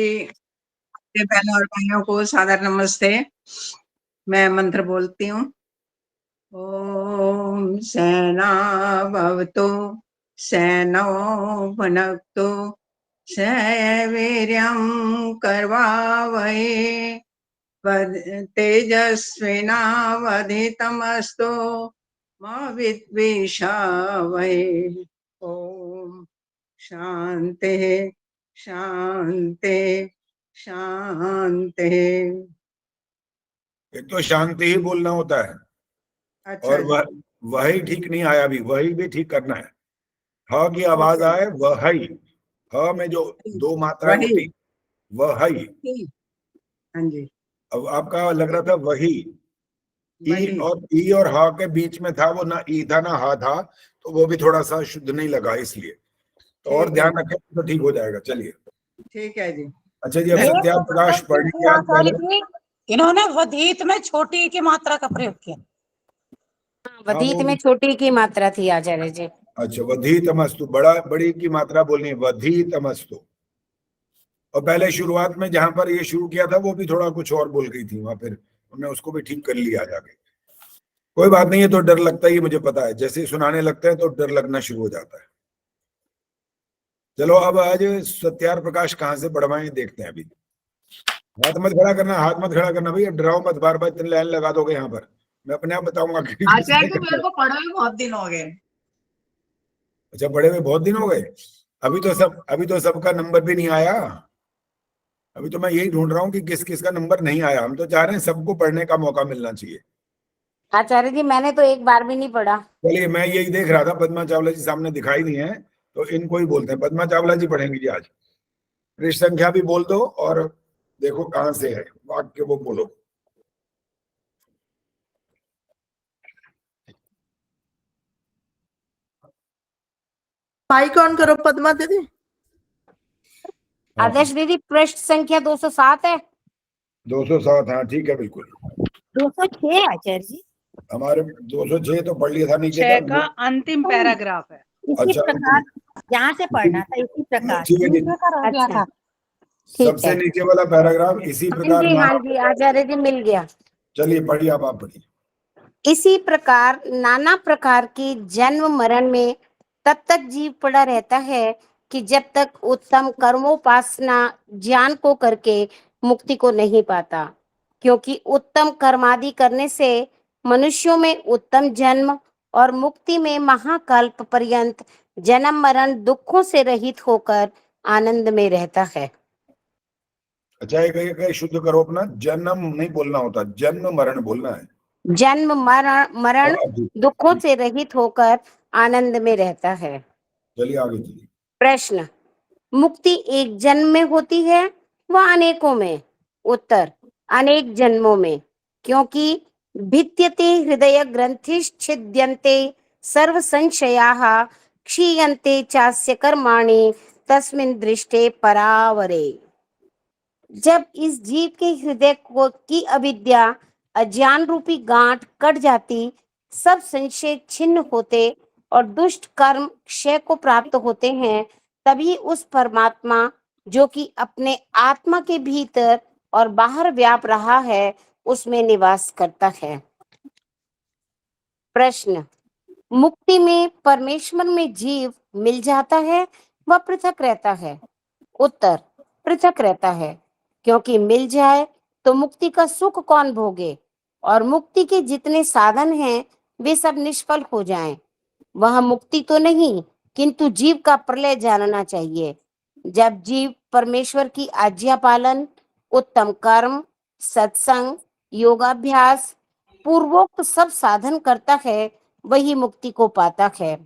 मेरे बहनों और भाइयों को सादर नमस्ते। मैं मंत्र बोलती हूँ। ओम सहना भवतु सहनौ भुनक्तु सवीर्यं करवावहै तेजस्विनावधीतमस्तु मा विद्विषावहै। ओम शांति शांति शांति। एक तो शांति ही बोलना होता है। अच्छा और वही ठीक नहीं आया, अभी वही भी ठीक करना है। ह की आवाज आए वही, ह में जो दो मात्राएं होती वही। हाँ जी। अब आपका लग रहा था वही, ई और हा के बीच में था, वो ना ई था ना हा था, तो वो भी थोड़ा सा शुद्ध नहीं लगा, इसलिए तो और ध्यान रखें तो ठीक हो जाएगा। चलिए ठीक है जी। अच्छा जी, अब सत्यार प्रकाश पढ़ेंगे आप पहले। इन्होंने वधीत में छोटी की मात्रा का प्रयोग किया। वधीत में छोटी की मात्रा थी आचार्य जी। अच्छा, वधीतमस्तु, बड़ी की मात्रा बोलनी है, वधीतमस्तु। और पहले शुरुआत में जहां पर ये शुरू किया था वो भी थोड़ा कुछ और बोल गई थी वहां, फिर उन्होंने उसको भी ठीक कर लिया जाके। कोई बात नहीं है, तो डर लगता ही मुझे पता है, जैसे ही सुनाने लगता है तो डर लगना शुरू हो जाता है। चलो अब आज सत्यार प्रकाश कहां से बढ़वाएं देखते हैं। अभी हाथ मत खड़ा करना, हाथ मत खड़ा करना भैया, डराओ मत, बार बार इतनी लाइन लगा दोगे यहाँ पर, मैं अपने आप बताऊंगा। मेरे को पढ़े हुए बहुत दिन हो गए। अच्छा, पढ़े हुए बहुत दिन हो गए। अभी तो सबका नंबर भी नहीं आया। अभी तो मैं यही ढूंढ रहा हूँ कि किस किस का नंबर नहीं आया। हम तो चाह रहे हैं सबको पढ़ने का मौका मिलना चाहिए। आचार्य जी मैंने तो एक बार भी नहीं पढ़ा। चलिए, मैं यही देख रहा था, पद्मा चावला जी सामने दिखाई नहीं है तो इनको ही बोलते हैं। पद्मा चावला जी पढ़ेंगी जी आज। पृष्ठ संख्या भी बोल दो और देखो कहां से है वाक्य, वो बोलो। माइक ऑन करो पद्मा दीदी। आदर्श दीदी पृष्ठ संख्या 207 है। 207, हाँ ठीक है, बिल्कुल 206 आचार्य जी। हमारे 206 तो पढ़ लिया था, नीचे 6 का अंतिम पैराग्राफ है। इसी प्रकार यहाँ से पढ़ना था, इसी प्रकार। ठीक है जी, अच्छा सबसे नीचे वाला पैराग्राफ, इसी प्रकार। हाँ जी आचार्य जी मिल गया। चलिए पढ़िए, आप पढ़िए। इसी प्रकार नाना प्रकार की जन्म मरण में तब तक जीव पड़ा रहता है कि जब तक उत्तम कर्मोपासना ज्ञान को करके मुक्ति को नहीं पाता, क्योंकि उत्तम कर्मादि करने से मनुष्यों में उत्तम जन्म और मुक्ति में महाकल्प पर्यंत जन्म मरण दुखों से रहित होकर आनंद में रहता है। अच्छा, एक शुद्ध करो अपना, जन्म नहीं बोलना होता, जन्म मरण बोलना है। जन्म मरण दुखों से रहित होकर आनंद में रहता है। चलिए आगे चलिए। प्रश्न, मुक्ति एक जन्म में होती है व अनेकों में? उत्तर, अनेक जन्मों में, क्योंकि भिद्यते हृदय ग्रंथिश्छिद्यन्ते सर्व संशयाः क्षीयन्ते चास्य कर्माणि तस्मिन् दृष्टे परावरे। जब इस जीव के हृदय को की अविद्या अज्ञान रूपी गांठ कट जाती, सब संशय छिन्न होते और दुष्ट कर्म क्षय को प्राप्त होते हैं, तभी उस परमात्मा जो कि अपने आत्मा के भीतर और बाहर व्याप रहा है उसमें निवास करता है। प्रश्न, मुक्ति में परमेश्वर में जीव मिल जाता है व पृथक रहता है? उत्तर, पृथक रहता है, क्योंकि मिल जाए तो मुक्ति का सुख कौन भोगे, और मुक्ति के जितने साधन हैं वे सब निष्फल हो जाएं। वह मुक्ति तो नहीं, किंतु जीव का प्रलय जानना चाहिए। जब जीव परमेश्वर की आज्ञा पालन, उत्तम कर्म, सत्संग, योगाभ्यास पूर्वोक्त सब साधन करता है, वही मुक्ति को पाता है।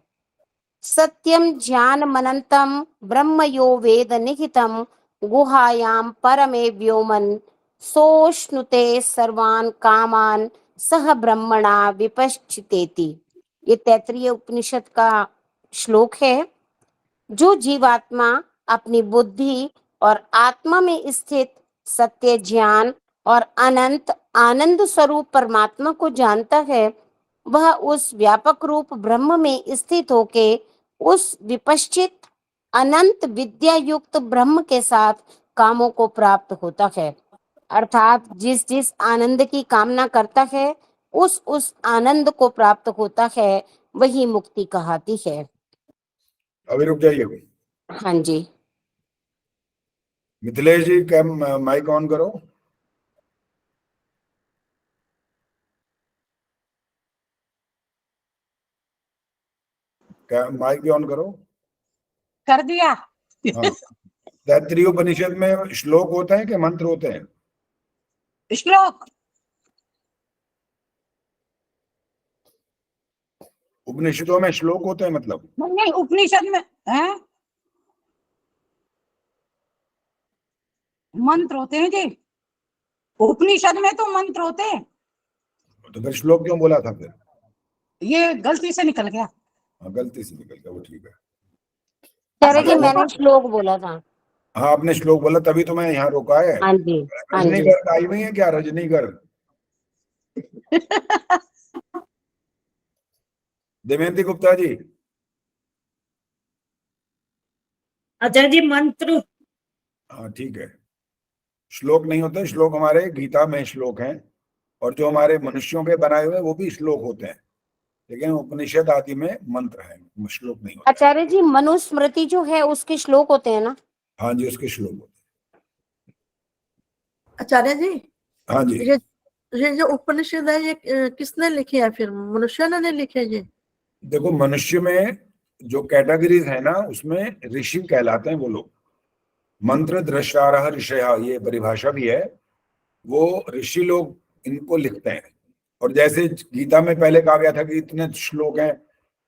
सत्यम ज्ञानमनंतम ब्रह्म यो वेद निहितम गुहायां परमे व्योमन सोष्णुते सर्वान् कामान सह ब्रह्मणा विपश्चितेति। ये तैत्तिरीय उपनिषद का श्लोक है। जो जीवात्मा अपनी बुद्धि और आत्मा में स्थित सत्य ज्ञान और अनंत आनंद स्वरूप परमात्मा को जानता है, वह उस व्यापक रूप ब्रह्म में स्थित होके उस विपश्चित अनंत विद्या युक्त ब्रह्म के साथ कामों को प्राप्त होता है। अर्थात जिस जिस आनंद की कामना करता है उस आनंद को प्राप्त होता है, वही मुक्ति कहलाती है। अभी रुक जाइए। हाँ जी। मिथिलेश जी कैम माइक ऑन करो। माइक भी ऑन करो। कर दिया। हाँ, तैत्तिरीय उपनिषद में श्लोक होते हैं कि मंत्र होते हैं? श्लोक। उपनिषदों में श्लोक होते हैं मतलब? नहीं, उपनिषद में है, मंत्र होते हैं जी। उपनिषद में तो मंत्र होते हैं। तो फिर श्लोक क्यों बोला था फिर? ये गलती से निकल गया। हाँ, गलती से निकल गया, वो ठीक है। कह रहे जी मतलब मैंने श्लोक बोला था। हाँ, आपने श्लोक बोला तभी तो मैं यहाँ रोका है। हाँ जी, हाँ जी। रजनीगढ़ आई हुई है क्या? रजनीगढ़ दमयंती गुप्ता जी। आचार्य जी मंत्र। हाँ ठीक है, श्लोक नहीं होते। श्लोक हमारे गीता में श्लोक हैं, और जो हमारे मनुष्यों के बनाए हुए वो भी श्लोक होते हैं, लेकिन उपनिषद आदि में मंत्र है, श्लोक नहीं होता। आचार्य जी मनुस्मृति जो है उसके श्लोक होते हैं ना? हाँ जी, उसके श्लोक होते आचार्य जी, हैं। हाँ जी, ये जो उपनिषद है ये किसने लिखे है? फिर मनुष्य ने लिखे ये? देखो मनुष्य में जो कैटेगरीज है ना, उसमें ऋषि कहलाते हैं वो लोग। मंत्र दृष्टारः ऋषयः, ये परिभाषा भी है, वो ऋषि लोग इनको लिखते हैं। और जैसे गीता में पहले कहा गया था कि इतने श्लोक हैं,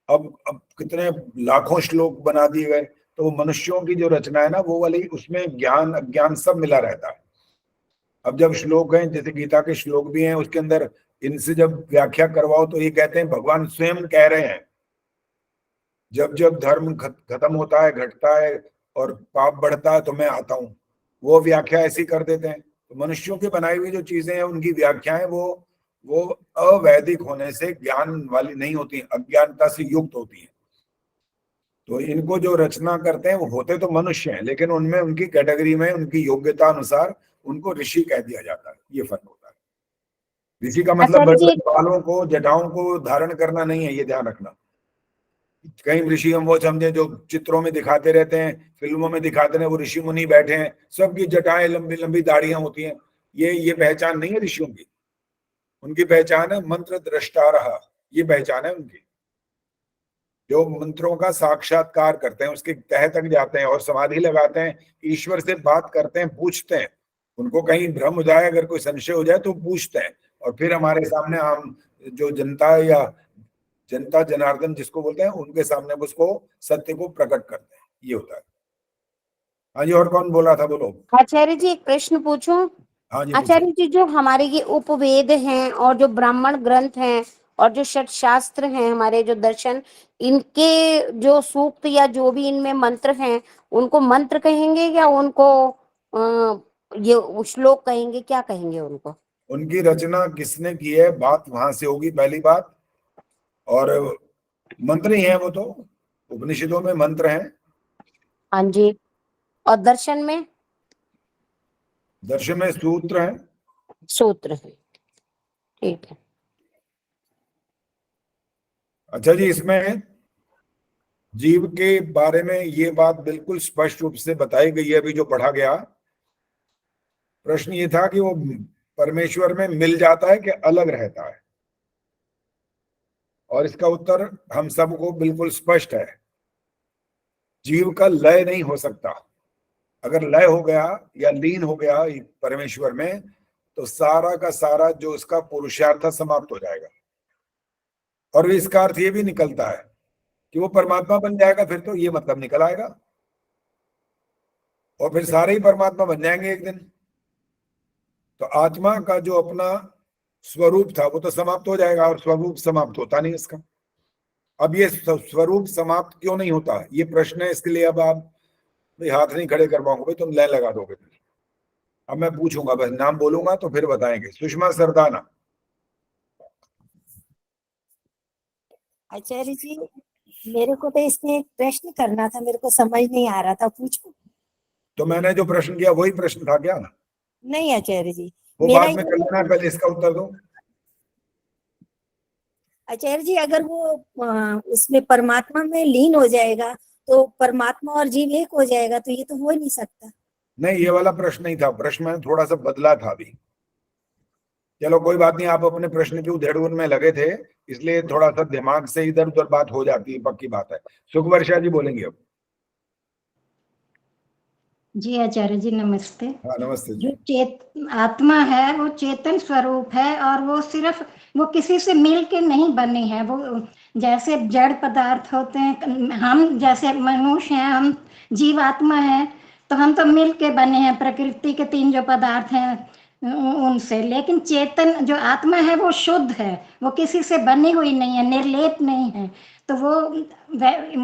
अब कितने लाखों श्लोक बना दिए गए, तो वो मनुष्यों की जो रचना है ना, वो वाली, उसमें ज्ञान अज्ञान सब मिला रहता है। अब जब श्लोक हैं, जैसे गीता के श्लोक भी हैं, उसके अंदर इनसे जब व्याख्या करवाओ तो ये कहते हैं भगवान स्वयं कह रहे हैं, जब जब धर्म खत्म होता है, घटता है और पाप बढ़ता है तो मैं आता हूं। वो व्याख्या ऐसी कर देते हैं। तो मनुष्यों की बनाई हुई जो चीजें हैं, उनकी व्याख्याएं वो अवैदिक होने से ज्ञान वाली नहीं होती, अज्ञानता से युक्त होती है। तो इनको जो रचना करते हैं वो होते तो मनुष्य हैं, लेकिन उनमें उनकी कैटेगरी में उनकी योग्यता अनुसार उनको ऋषि कह दिया जाता है। ये फर्क होता है। ऋषि का मतलब आचार्य जी बड़े बालों को, जटाओं को धारण करना नहीं है, ये ध्यान रखना। कई ऋषि हम वो समझे जो चित्रों में दिखाते रहते हैं, फिल्मों में दिखाते हैं, वो ऋषि मुनि बैठे हैं, सबकी जटाएं लंबी लंबी दाढ़ियां होती हैं। ये पहचान नहीं है ऋषियों की। उनकी पहचान है मंत्र दृष्टारः, ये पहचान है उनकी। जो मंत्रों का साक्षात्कार करते हैं, उसके तह तक जाते हैं और समाधि लगाते हैं, ईश्वर से बात करते हैं, पूछते हैं। उनको कहीं भ्रम हो जाए, अगर कोई संशय हो जाए तो पूछते हैं, और फिर हमारे सामने आम जो जनता या जनता जनार्दन जिसको बोलते हैं, उनके सामने उसको सत्य को प्रकट करते हैं। ये होता है। हाँ जी, और कौन बोल रहा था? बोलो। आचार्य जी एक प्रश्न पूछूं? हाँ जी, आचार्य जी जो हमारे ये उपवेद हैं और जो ब्राह्मण ग्रंथ हैं और जो षट शास्त्र हैं, हमारे जो दर्शन, इनके जो सूक्त या जो भी इनमें मंत्र हैं, उनको मंत्र कहेंगे या उनको ये श्लोक कहेंगे, क्या कहेंगे उनको? उनकी रचना किसने की है, बात वहां से होगी पहली बात। और मंत्र ही है वो तो, उपनिषदों में मंत्र हैं। हाँ जी। और दर्शन में? दर्शन में सूत्र हैं। सूत्र है। ठीक है। अच्छा जी, इसमें जीव के बारे में ये बात बिल्कुल स्पष्ट रूप से बताई गई है। अभी जो पढ़ा गया, प्रश्न ये था कि वो परमेश्वर में मिल जाता है कि अलग रहता है, और इसका उत्तर हम सबको बिल्कुल स्पष्ट है। जीव का लय नहीं हो सकता। अगर लय हो गया या लीन हो गया परमेश्वर में, तो सारा का सारा जो उसका पुरुषार्थ था समाप्त हो जाएगा। और इसका अर्थ ये भी निकलता है कि वो परमात्मा बन जाएगा, फिर तो ये मतलब निकल आएगा, और फिर सारे ही परमात्मा बन जाएंगे एक दिन। तो आत्मा का जो अपना स्वरूप था वो तो समाप्त हो जाएगा, और स्वरूप समाप्त होता नहीं इसका। अब ये स्वरूप समाप्त क्यों नहीं होता, ये प्रश्न है। इसके लिए अब आप भाई हाथ नहीं खड़े कर पाऊंगे, तुम लाइन लगा दोगे फिर। अब मैं पूछूंगा, बस नाम बोलूंगा तो फिर बताएंगे। सुषमा सरदाना। आचार्य जी मेरे को तो इसमें एक प्रश्न करना था, मेरे को समझ नहीं आ रहा था, पूछूं? तो मैंने जो प्रश्न किया वही प्रश्न था क्या? नहीं आचार्य जी, वो मेरा बाद में कर लेना, पहले इसका उत्तर दो। आचार्य जी अगर वो उसमें परमात्मा में लीन हो जाएगा तो परमात्मा और जीव एक हो जाएगा, तो ये तो हो ही नहीं सकता। नहीं, ये वाला प्रश्न नहीं था, प्रश्न मैंने थोड़ा सा बदला था अभी। चलो कोई बात नहीं, आप अपने प्रश्न की उधेड़बुन में लगे थे, इसलिए थोड़ा सा दिमाग से इधर उधर बात हो जाती है, पक्की बात है। सुखवर्षा जी बोलेंगे अब। जी आचार्य जी नमस्ते। हाँ नमस्ते जो जी। आत्मा है वो चेतन स्वरूप है और वो सिर्फ वो किसी से मिल के नहीं बनी है। वो जैसे जड़ पदार्थ होते हैं, हम जैसे मनुष्य हैं, हम जीवात्मा हैं, तो हम तो मिल के बने हैं प्रकृति के तीन जो पदार्थ हैं उनसे। लेकिन चेतन जो आत्मा है वो शुद्ध है, वो किसी से बनी हुई नहीं है, निर्लेप नहीं है, तो वो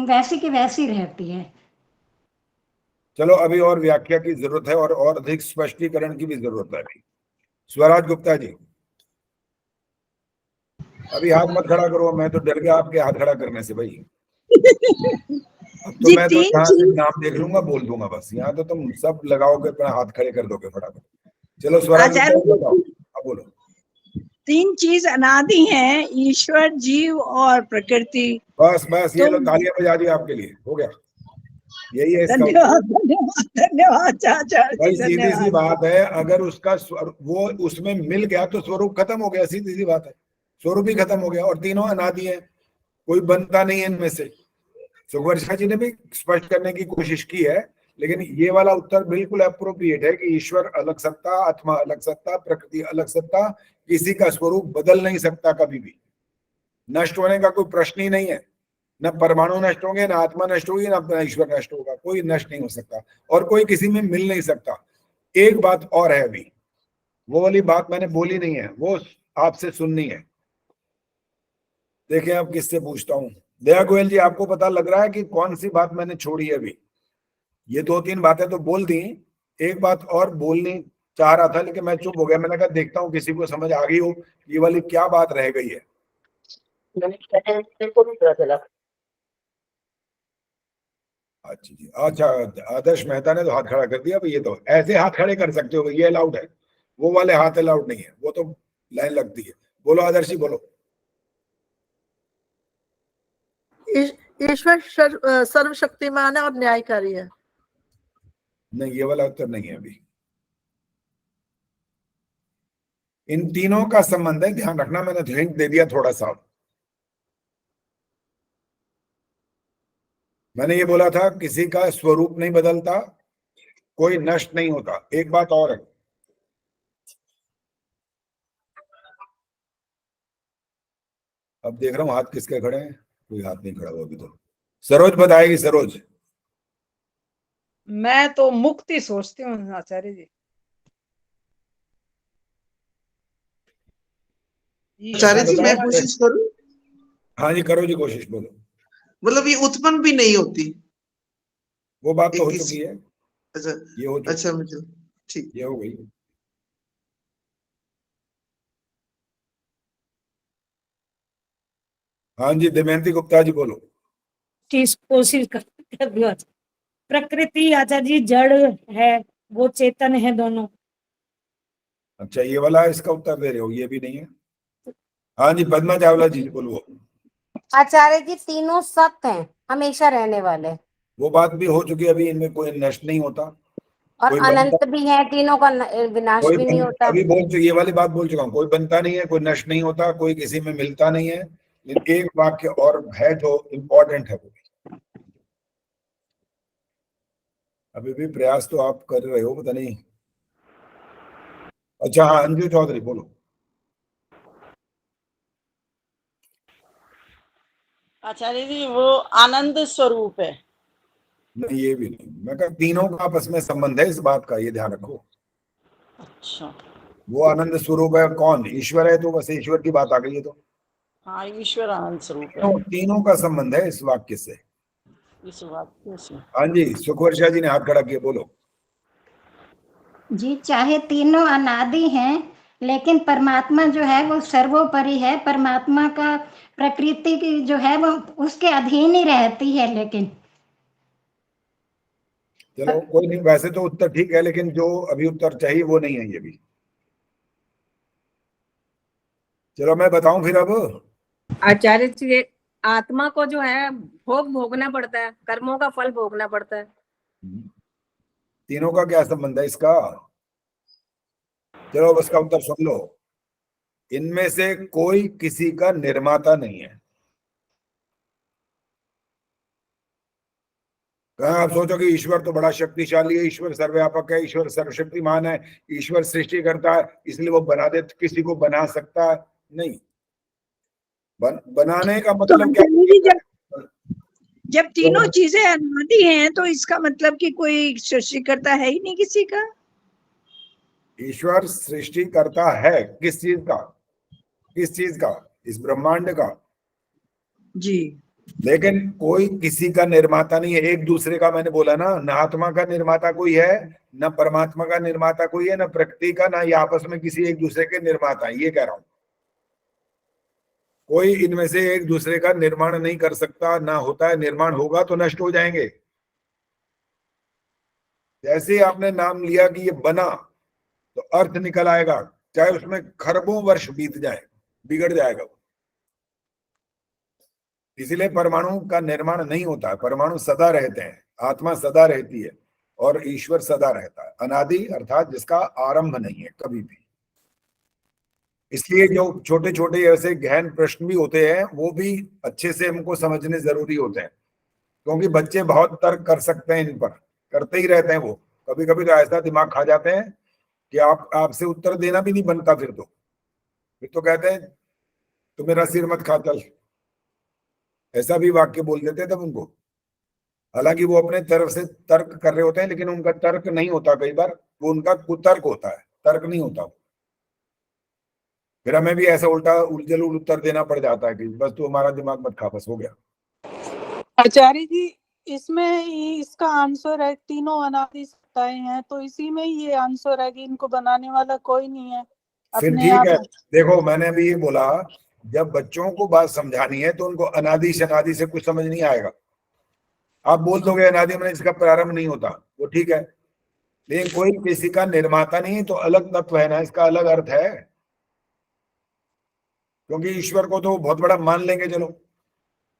वैसी की वैसी रहती है। चलो अभी और व्याख्या की जरूरत है और अधिक स्पष्टीकरण की भी जरूरत है अभी। स्वराज गुप्ता जी, अभी हाथ मत खड़ा करो, मैं तो डर गया आपके हाथ खड़ा करने से भाई। अब तो जी, मैं तो तीन यहाँ से चीज- नाम देख लूंगा, बोल दूंगा बस। यहाँ तो तुम सब लगाओगे, अपना हाथ खड़े कर दोगे फटाफट। चलो स्वराज आचार्य गुप्ता बताओ, अब बोलो। तीन चीज अनादि हैं, ईश्वर, जीव और प्रकृति। बस बस, ये तो लो तालियां बजा दी आपके लिए, हो गया। यही है इसका उत्तर। धन्यवाद धन्यवाद धन्यवाद आचार्य भाई जी, सीधी सी धन्यवाद। बात है, अगर उसका वो उसमें मिल गया तो स्वरूप खत्म हो गया, सीधी सी बात है, स्वरूप ही खत्म हो गया। और तीनों अनादि है, कोई बनता नहीं है इनमें से। सुखवर्षा जी ने भी स्पष्ट करने की कोशिश की है, लेकिन ये वाला उत्तर बिल्कुल अप्रोप्रिएट है कि ईश्वर अलग सत्ता, आत्मा अलग सत्ता, प्रकृति अलग सत्ता, किसी का स्वरूप बदल नहीं सकता कभी भी। नष्ट होने का कोई प्रश्न ही नहीं है। न परमाणु नष्ट होंगे, न आत्मा नष्ट होगी, न ईश्वर नष्ट होगा, कोई नष्ट नहीं हो सकता और कोई किसी में मिल नहीं सकता। एक बात और है, अभी वो वाली बात मैंने बोली नहीं है, वो आपसे सुननी है। देखें अब किससे पूछता हूं। दया गोयल जी, आपको पता लग रहा है कि कौन सी बात मैंने छोड़ी है अभी? ये दो तीन बातें तो बोल दी, एक बात और बोलनी चाह रहा था लेकिन मैं चुप हो गया। मैंने कहा देखता हूं किसी को समझ आ गई हो ये वाली क्या बात रह गई है। अच्छा जी, अच्छा आदर्श मेहता ने तो हाथ खड़ा कर दिया। ये तो ऐसे हाथ खड़े कर सकते हो, ये अलाउड है, वो वाले हाथ अलाउड नहीं है, वो तो लाइन लगती है। बोलो आदर्श जी, बोलो। ईश्वर सर्वशक्तिमान है और न्यायकारी है। नहीं, ये वाला उत्तर नहीं है अभी। इन तीनों का संबंध है, ध्यान रखना, मैंने हिंट दे दिया थोड़ा सा। मैंने ये बोला था किसी का स्वरूप नहीं बदलता, कोई नष्ट नहीं होता। एक बात और है, अब देख रहा हूं हाथ किसके खड़े हैं, कोई हाथ नहीं खड़ा हुआ अभी तो। सरोज बताएगी, सरोज। मैं तो मुक्ति सोचती हूँ आचार्य जी। आचार्य जी मैं कोशिश करूं? हाँ जी करो जी कोशिश, बोलो। मतलब ये उत्पन्न भी नहीं होती, वो बात तो हो एक चुकी है, अच्छा ये हो चुकी, अच्छा मुझे ठीक। ये हो गई। हाँ जी दमयंती गुप्ता जी बोलो। कोशिश कर दो। प्रकृति आचार्य जी जड़ है, वो चेतन है दोनों। अच्छा ये वाला इसका उत्तर दे रहे हो, ये भी नहीं है। हाँ जी पद्मा चावला जी बोलो। आचार्य जी तीनों सत्य हैं, हमेशा रहने वाले, वो बात भी हो चुकी है, अभी इनमें कोई नष्ट नहीं होता, और कोई अनंत भी है, तीनों का विनाश भी नहीं होता। अभी ये वाली बात बोल चुका हूँ, कोई बनता नहीं है, कोई नष्ट नहीं होता, कोई किसी में मिलता नहीं है। लेकिन एक वाक्य और है जो इम्पोर्टेंट है, वो अभी भी प्रयास तो आप कर रहे हो, पता नहीं। अच्छा हाँ अंजू चौधरी बोलो। आचार्य जी वो आनंद स्वरूप है। नहीं ये भी नहीं, मैं कहा तीनों का आपस में संबंध है, इस बात का ये ध्यान रखो। अच्छा वो आनंद स्वरूप है, कौन? ईश्वर है, तो बस ईश्वर की बात आ गई है। तो हाँ ईश्वर आनंद स्वरूप है, तीनों का संबंध है इस वाक्य से। इस वाक्य से। हाँ जी सुखवर्षा जी ने हाथ खड़ा किया, बोलो। जी चाहे तीनों अनादि हैं, लेकिन परमात्मा जो है वो सर्वोपरि है। परमात्मा का प्रकृति की जो है वो उसके अधीन ही रहती है। लेकिन चलो कोई नहीं, वैसे तो उत्तर ठीक है, लेकिन जो अभी उत्तर चाहिए वो नहीं है ये भी। चलो मैं बताऊं फिर अब। आचार्य जी, आत्मा को जो है भोग भोगना पड़ता है, कर्मों का फल भोगना पड़ता है। तीनों का क्या संबंध है इसका? चलो अब इसका उत्तर सुन लो। इनमें से कोई किसी का निर्माता नहीं है। आप सोचो कि ईश्वर तो बड़ा शक्तिशाली है, ईश्वर सर्वव्यापक है, ईश्वर सर्वशक्तिमान है, ईश्वर सृष्टि करता है, इसलिए वो बना दे, किसी को बना सकता है? नहीं। बनाने का मतलब क्या? जब तीनों चीजें अनादि हैं तो इसका मतलब कि कोई सृष्टिकर्ता है ही नहीं किसी का। ईश्वर सृष्टि करता है किस चीज का? किस चीज का? इस ब्रह्मांड का जी। लेकिन कोई किसी का निर्माता नहीं है। एक दूसरे का, मैंने बोला ना आत्मा का निर्माता कोई है, न परमात्मा का निर्माता कोई है, न प्रकृति का, ना ये आपस में किसी एक दूसरे के निर्माता है, ये कह रहा हूं। कोई इनमें से एक दूसरे का निर्माण नहीं कर सकता, ना होता है। निर्माण होगा तो नष्ट हो जाएंगे। जैसे आपने नाम लिया कि ये बना, तो अर्थ निकल आएगा, चाहे उसमें खरबों वर्ष बीत जाए, बिगड़ जाएगा। इसलिए परमाणु का निर्माण नहीं होता है। परमाणु सदा रहते हैं, आत्मा सदा रहती है और ईश्वर सदा रहता है। अनादि अर्थात जिसका आरंभ नहीं है कभी भी। इसलिए जो छोटे छोटे ऐसे गहन प्रश्न भी होते हैं वो भी अच्छे से हमको समझने जरूरी होते हैं, क्योंकि बच्चे बहुत तर्क कर सकते हैं, इन पर करते ही रहते हैं। वो कभी कभी तो ऐसा दिमाग खा जाते हैं कि आपसे उत्तर देना भी नहीं बनता। फिर तो कहते हैं तो मेरा सिर मत खा चल, ऐसा भी वाक्य बोल देते तब उनको। हालांकि वो अपने तरफ से तर्क कर रहे होते हैं, लेकिन उनका तर्क नहीं होता। कई बार वो उनका कुतर्क होता है, तर्क नहीं होता। फिर हमें भी ऐसा उल्टा उलझल उत्तर देना पड़ जाता है कि बस तू हमारा दिमाग मत खा, बस हो गया। आचार्य जी, इसमें इसका आंसर है तीनों अनादि सत्ताएं हैं, तो इसी में ये आंसर है कि इनको बनाने वाला कोई नहीं है। फिर ठीक है, देखो मैंने अभी ये बोला, जब बच्चों को बात समझानी है तो उनको अनादि शनादि से कुछ समझ नहीं आएगा। आप बोल दोगे अनादि में इसका प्रारंभ नहीं होता, वो ठीक है, लेकिन कोई किसी का निर्माता नहीं है तो अलग तत्व है ना, इसका अलग अर्थ है। क्योंकि ईश्वर को तो बहुत बड़ा मान लेंगे चलो,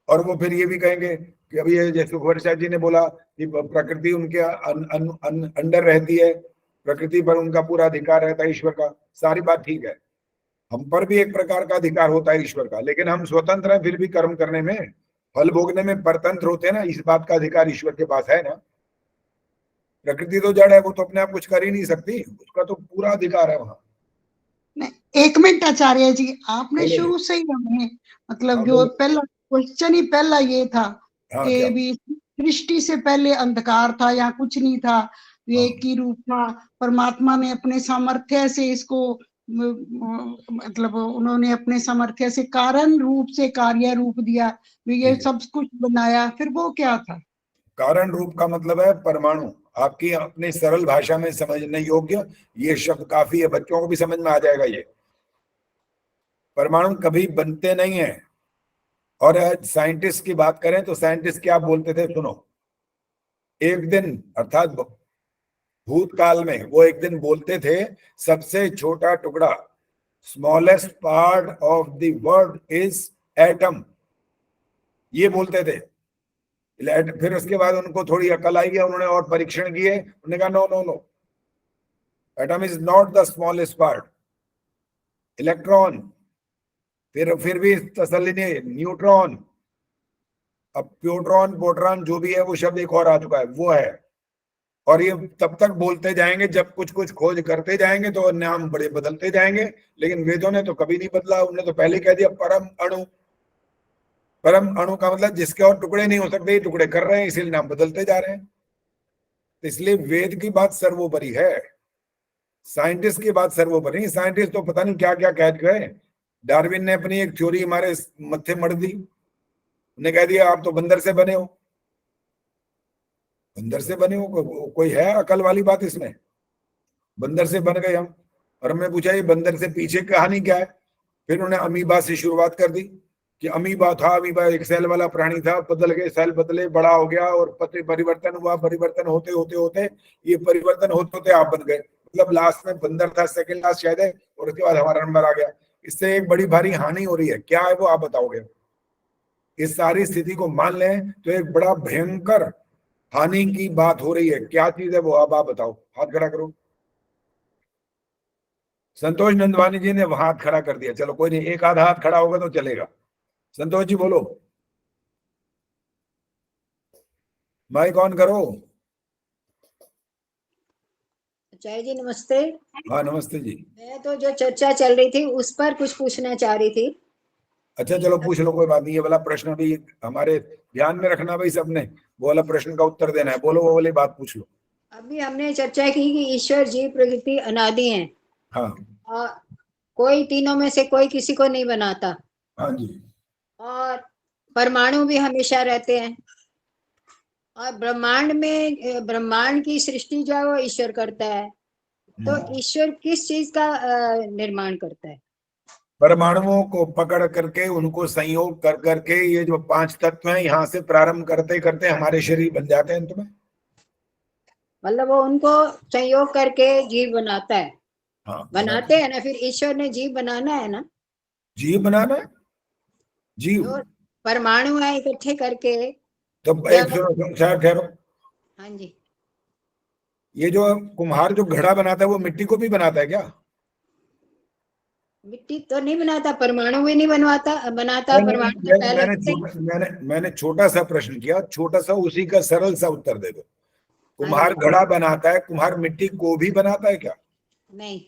और वो फिर ये भी कहेंगे कि अभी ये जैसे वर्षा जी ने बोला कि प्रकृति उनके अंडर रहती है, प्रकृति पर उनका पूरा अधिकार रहता है ईश्वर का। सारी बात ठीक है, हम पर भी एक प्रकार का अधिकार होता है ईश्वर का, लेकिन हम स्वतंत्र हैं फिर भी कर्म करने में, फल भोगने में परतंत्र होते हैं ना। इस बात का अधिकार ईश्वर के पास है ना। प्रकृति तो जड़ है, वो तो अपने आप कुछ कर ही नहीं सकती, उसका तो पूरा अधिकार है वहां। एक मिनट आचार्य जी, आपने शुरू से ही हमें मतलब जो पहला क्वेश्चन ही पहला ये था कि भी सृष्टि से पहले अंधकार था या कुछ नहीं था, एक ही रूप था। परमात्मा ने अपने सामर्थ्य से इसको मतलब उन्होंने अपने सामर्थ्य से कारण रूप से कार्य रूप दिया, ये सब कुछ बनाया। फिर वो क्या था? कारण रूप का मतलब है परमाणु। आपकी अपनी सरल भाषा में समझने योग्य ये शब्द काफी है, बच्चों को भी समझ में आ जाएगा। ये परमाणु कभी बनते नहीं है। और साइंटिस्ट की बात करें तो साइंटिस्ट क्या बोलते थे सुनो। एक दिन अर्थात भूतकाल में वो एक दिन बोलते थे सबसे छोटा टुकड़ा, smallest part of the world is atom, ये बोलते थे। फिर उसके बाद उनको थोड़ी अकल आई है, उन्होंने और परीक्षण किए, उन्होंने कहा no no no, atom is not the smallest part, electron. फिर भी तसल्ली नहीं, न्यूट्रॉन, अब प्यूट्रॉन पोट्रॉन जो भी है वो शब्द एक और आ चुका है, वो है। और ये तब तक बोलते जाएंगे जब कुछ कुछ खोज करते जाएंगे तो नाम बड़े बदलते जाएंगे। लेकिन वेदों ने तो कभी नहीं बदला, उन्होंने तो पहले कह दिया परम अणु। परम अणु का मतलब जिसके और टुकड़े नहीं हो सकते, टुकड़े कर रहे हैं इसीलिए नाम बदलते जा रहे हैं। इसलिए वेद की बात सर्वोपरि है, साइंटिस्ट की बात सर्वोपरि नहीं। साइंटिस्ट तो पता नहीं क्या क्या कह गए। डार्विन ने अपनी एक थ्योरी हमारे मत्थे मर दी, उन्हें कह दिया आप तो बंदर से बने हो। बंदर से बने हो, कोई है अकल वाली बात इसमें? बंदर से बन गए हम। और हमने पूछा ये बंदर से पीछे कहानी क्या है, फिर उन्हें अमीबा से शुरुआत कर दी कि अमीबा था, अमीबा एक सेल वाला प्राणी था, बदल गए, सेल बदले, बड़ा हो गया और परिवर्तन हुआ, परिवर्तन होते होते होते ये परिवर्तन होते होते आप बन गए, मतलब लास्ट में बंदर था, सेकंड लास्ट शायद है, और उसके बाद हमारा नंबर आ गया। इससे एक बड़ी भारी हानि हो रही है, क्या है वो आप बताओगे? इस सारी स्थिति को मान लें तो एक बड़ा भयंकर हानि की बात हो रही है, क्या चीज है वो अब आप बताओ, हाथ खड़ा करो। संतोष नंदवानी जी ने हाथ खड़ा कर दिया, चलो कोई नहीं, एक आधा हाथ खड़ा होगा तो चलेगा। संतोष जी बोलो, माइक ऑन करो। आचार्य जी नमस्ते। हाँ नमस्ते जी। मैं तो जो चर्चा चल रही थी उस पर कुछ पूछना चाह रही थी। अच्छा चलो पूछ लो, कोई बात नहीं, ये वाला प्रश्न भी हमारे ध्यान में रखना भाई, सबने वो वाला प्रश्न का उत्तर देना है, बोलो वो वाली बात पूछ लो। अभी हमने चर्चा की कि ईश्वर जीव प्रकृति अनादि हैं। हाँ। और कोई तीनों में से कोई किसी को नहीं बनाता। हाँ जी। और परमाणु भी हमेशा रहते हैं। और ब्रह्मांड की सृष्टि जो है वो ईश्वर करता है। तो ईश्वर किस चीज का निर्माण करता है? परमाणुओं को पकड़ करके उनको संयोग कर करके ये जो 5 तत्व हैं यहाँ से प्रारंभ करते करते हमारे शरीर बन जाते हैं अंत में। मतलब वो उनको संयोग करके जीव बनाता है। हाँ, बनाते हैं ना, फिर ईश्वर ने जीव बनाना है ना। जीव बनाना है, जीव तो परमाणु है इकट्ठे करके। तो एक ठहरो। हाँ जी। ये जो कुम्हार जो घड़ा बनाता है वो मिट्टी को भी बनाता है क्या? मिट्टी तो नहीं बनाता, परमाणु भी नहीं बनाता परमाणु तो पहले मैंने छोटा सा प्रश्न किया, छोटा सा, उसी का सरल सा उत्तर दे दो। कुम्हार घड़ा बनाता है, कुम्हार मिट्टी को भी बनाता है क्या? नहीं।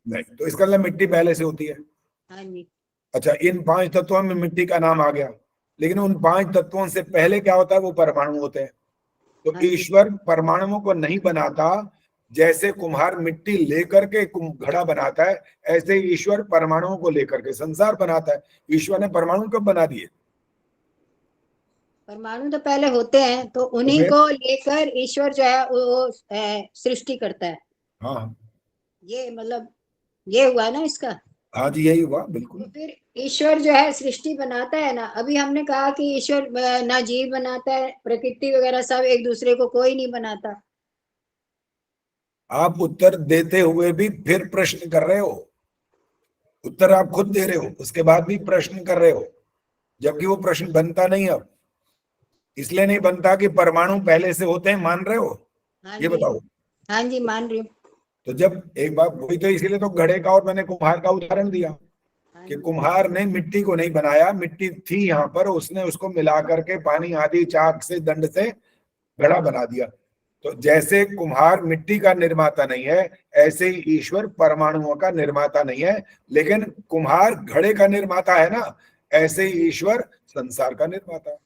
नहीं, तो इसका मतलब मिट्टी पहले से होती है। हाँ जी। अच्छा, इन 5 तत्वों में मिट्टी का नाम आ गया, लेकिन उन 5 तत्वों से पहले क्या होता है? वो परमाणु होते हैं। तो ईश्वर परमाणुओं को नहीं बनाता, जैसे कुम्हार मिट्टी लेकर के घड़ा बनाता है, ऐसे ही ईश्वर परमाणुओं को लेकर के संसार बनाता है। ईश्वर ने परमाणु कब बना दिए? परमाणु तो पहले होते हैं, तो उन्हीं को लेकर ईश्वर जो है वो सृष्टि करता है। हाँ, ये मतलब ये हुआ ना इसका। हाँ जी, यही हुआ बिल्कुल। तो फिर ईश्वर जो है सृष्टि बनाता है ना। अभी हमने कहा कि ईश्वर ना जीव बनाता है, प्रकृति वगैरह सब एक दूसरे को कोई नहीं बनाता। आप उत्तर देते हुए भी फिर प्रश्न कर रहे हो, उत्तर आप खुद दे रहे हो, उसके बाद भी प्रश्न कर रहे हो, जबकि वो प्रश्न बनता नहीं। अब इसलिए नहीं बनता कि परमाणु पहले से होते हैं, मान रहे हो? हाँ ये बताओ। हाँ जी, मान रही हूँ। तो जब एक बात वही, तो इसीलिए तो घड़े का और मैंने कुम्हार का उदाहरण दिया कि कुम्हार ने मिट्टी को नहीं बनाया, मिट्टी थी यहाँ पर, उसने उसको मिला करके पानी आदि चाक से दंड से घड़ा बना दिया। तो जैसे कुम्हार मिट्टी का निर्माता नहीं है, ऐसे ही ईश्वर परमाणुओं का निर्माता नहीं है, लेकिन कुम्हार घड़े का निर्माता है ना, ऐसे ही ईश्वर संसार का निर्माता है।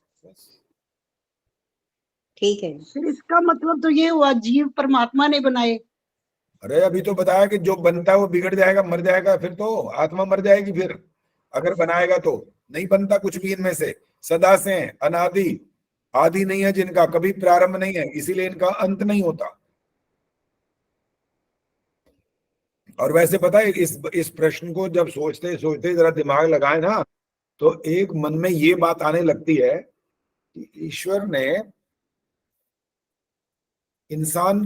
ठीक है। फिर इसका मतलब तो ये हुआ जीव परमात्मा ने बनाए। अरे अभी तो बताया कि जो बनता है वो बिगड़ जाएगा, मर जाएगा, फिर तो आत्मा मर जाएगी। फिर अगर बनाएगा तो नहीं बनता कुछ भी इनमें से, सदा से हैं, अनादि, आदि नहीं है जिनका, कभी प्रारंभ नहीं है, इसीलिए इनका अंत नहीं होता। और वैसे पता है, इस प्रश्न को जब सोचते सोचते जरा दिमाग लगाए ना, तो एक मन में ये बात आने लगती है कि ईश्वर ने इंसान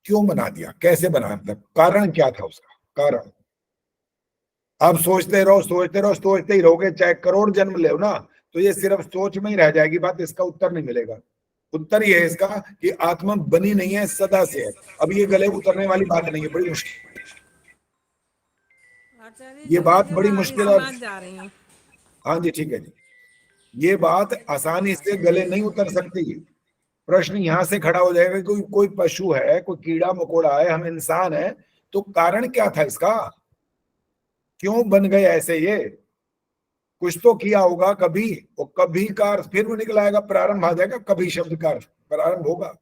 क्यों बना दिया, कैसे बना दिया, कारण क्या था उसका, कारण। आप सोचते रहो सोचते रहो सोचते ही रहोगे, चाहे करोड़ जन्म ले ना, तो ये सिर्फ सोच में ही रह जाएगी बात, इसका उत्तर नहीं मिलेगा। उत्तर ये है इसका कि आत्मा बनी नहीं है, सदा से है। अब ये गले उतरने वाली बात नहीं है, बड़ी मुश्किल, ये बात बड़ी मुश्किल है। हाँ जी, ठीक है जी, ये बात आसानी से गले नहीं उतर सकती। प्रश्न यहां से खड़ा हो जाएगा, कोई पशु है, कोई कीड़ा मकोड़ा है, हम इंसान है, तो कारण क्या था इसका, क्यों बन गए ऐसे? ये कुछ तो किया होगा कभी, वो कभी का अर्थ फिर वो निकल आएगा, प्रारंभ आ जाएगा, कभी शब्द का अर्थ प्रारंभ होगा,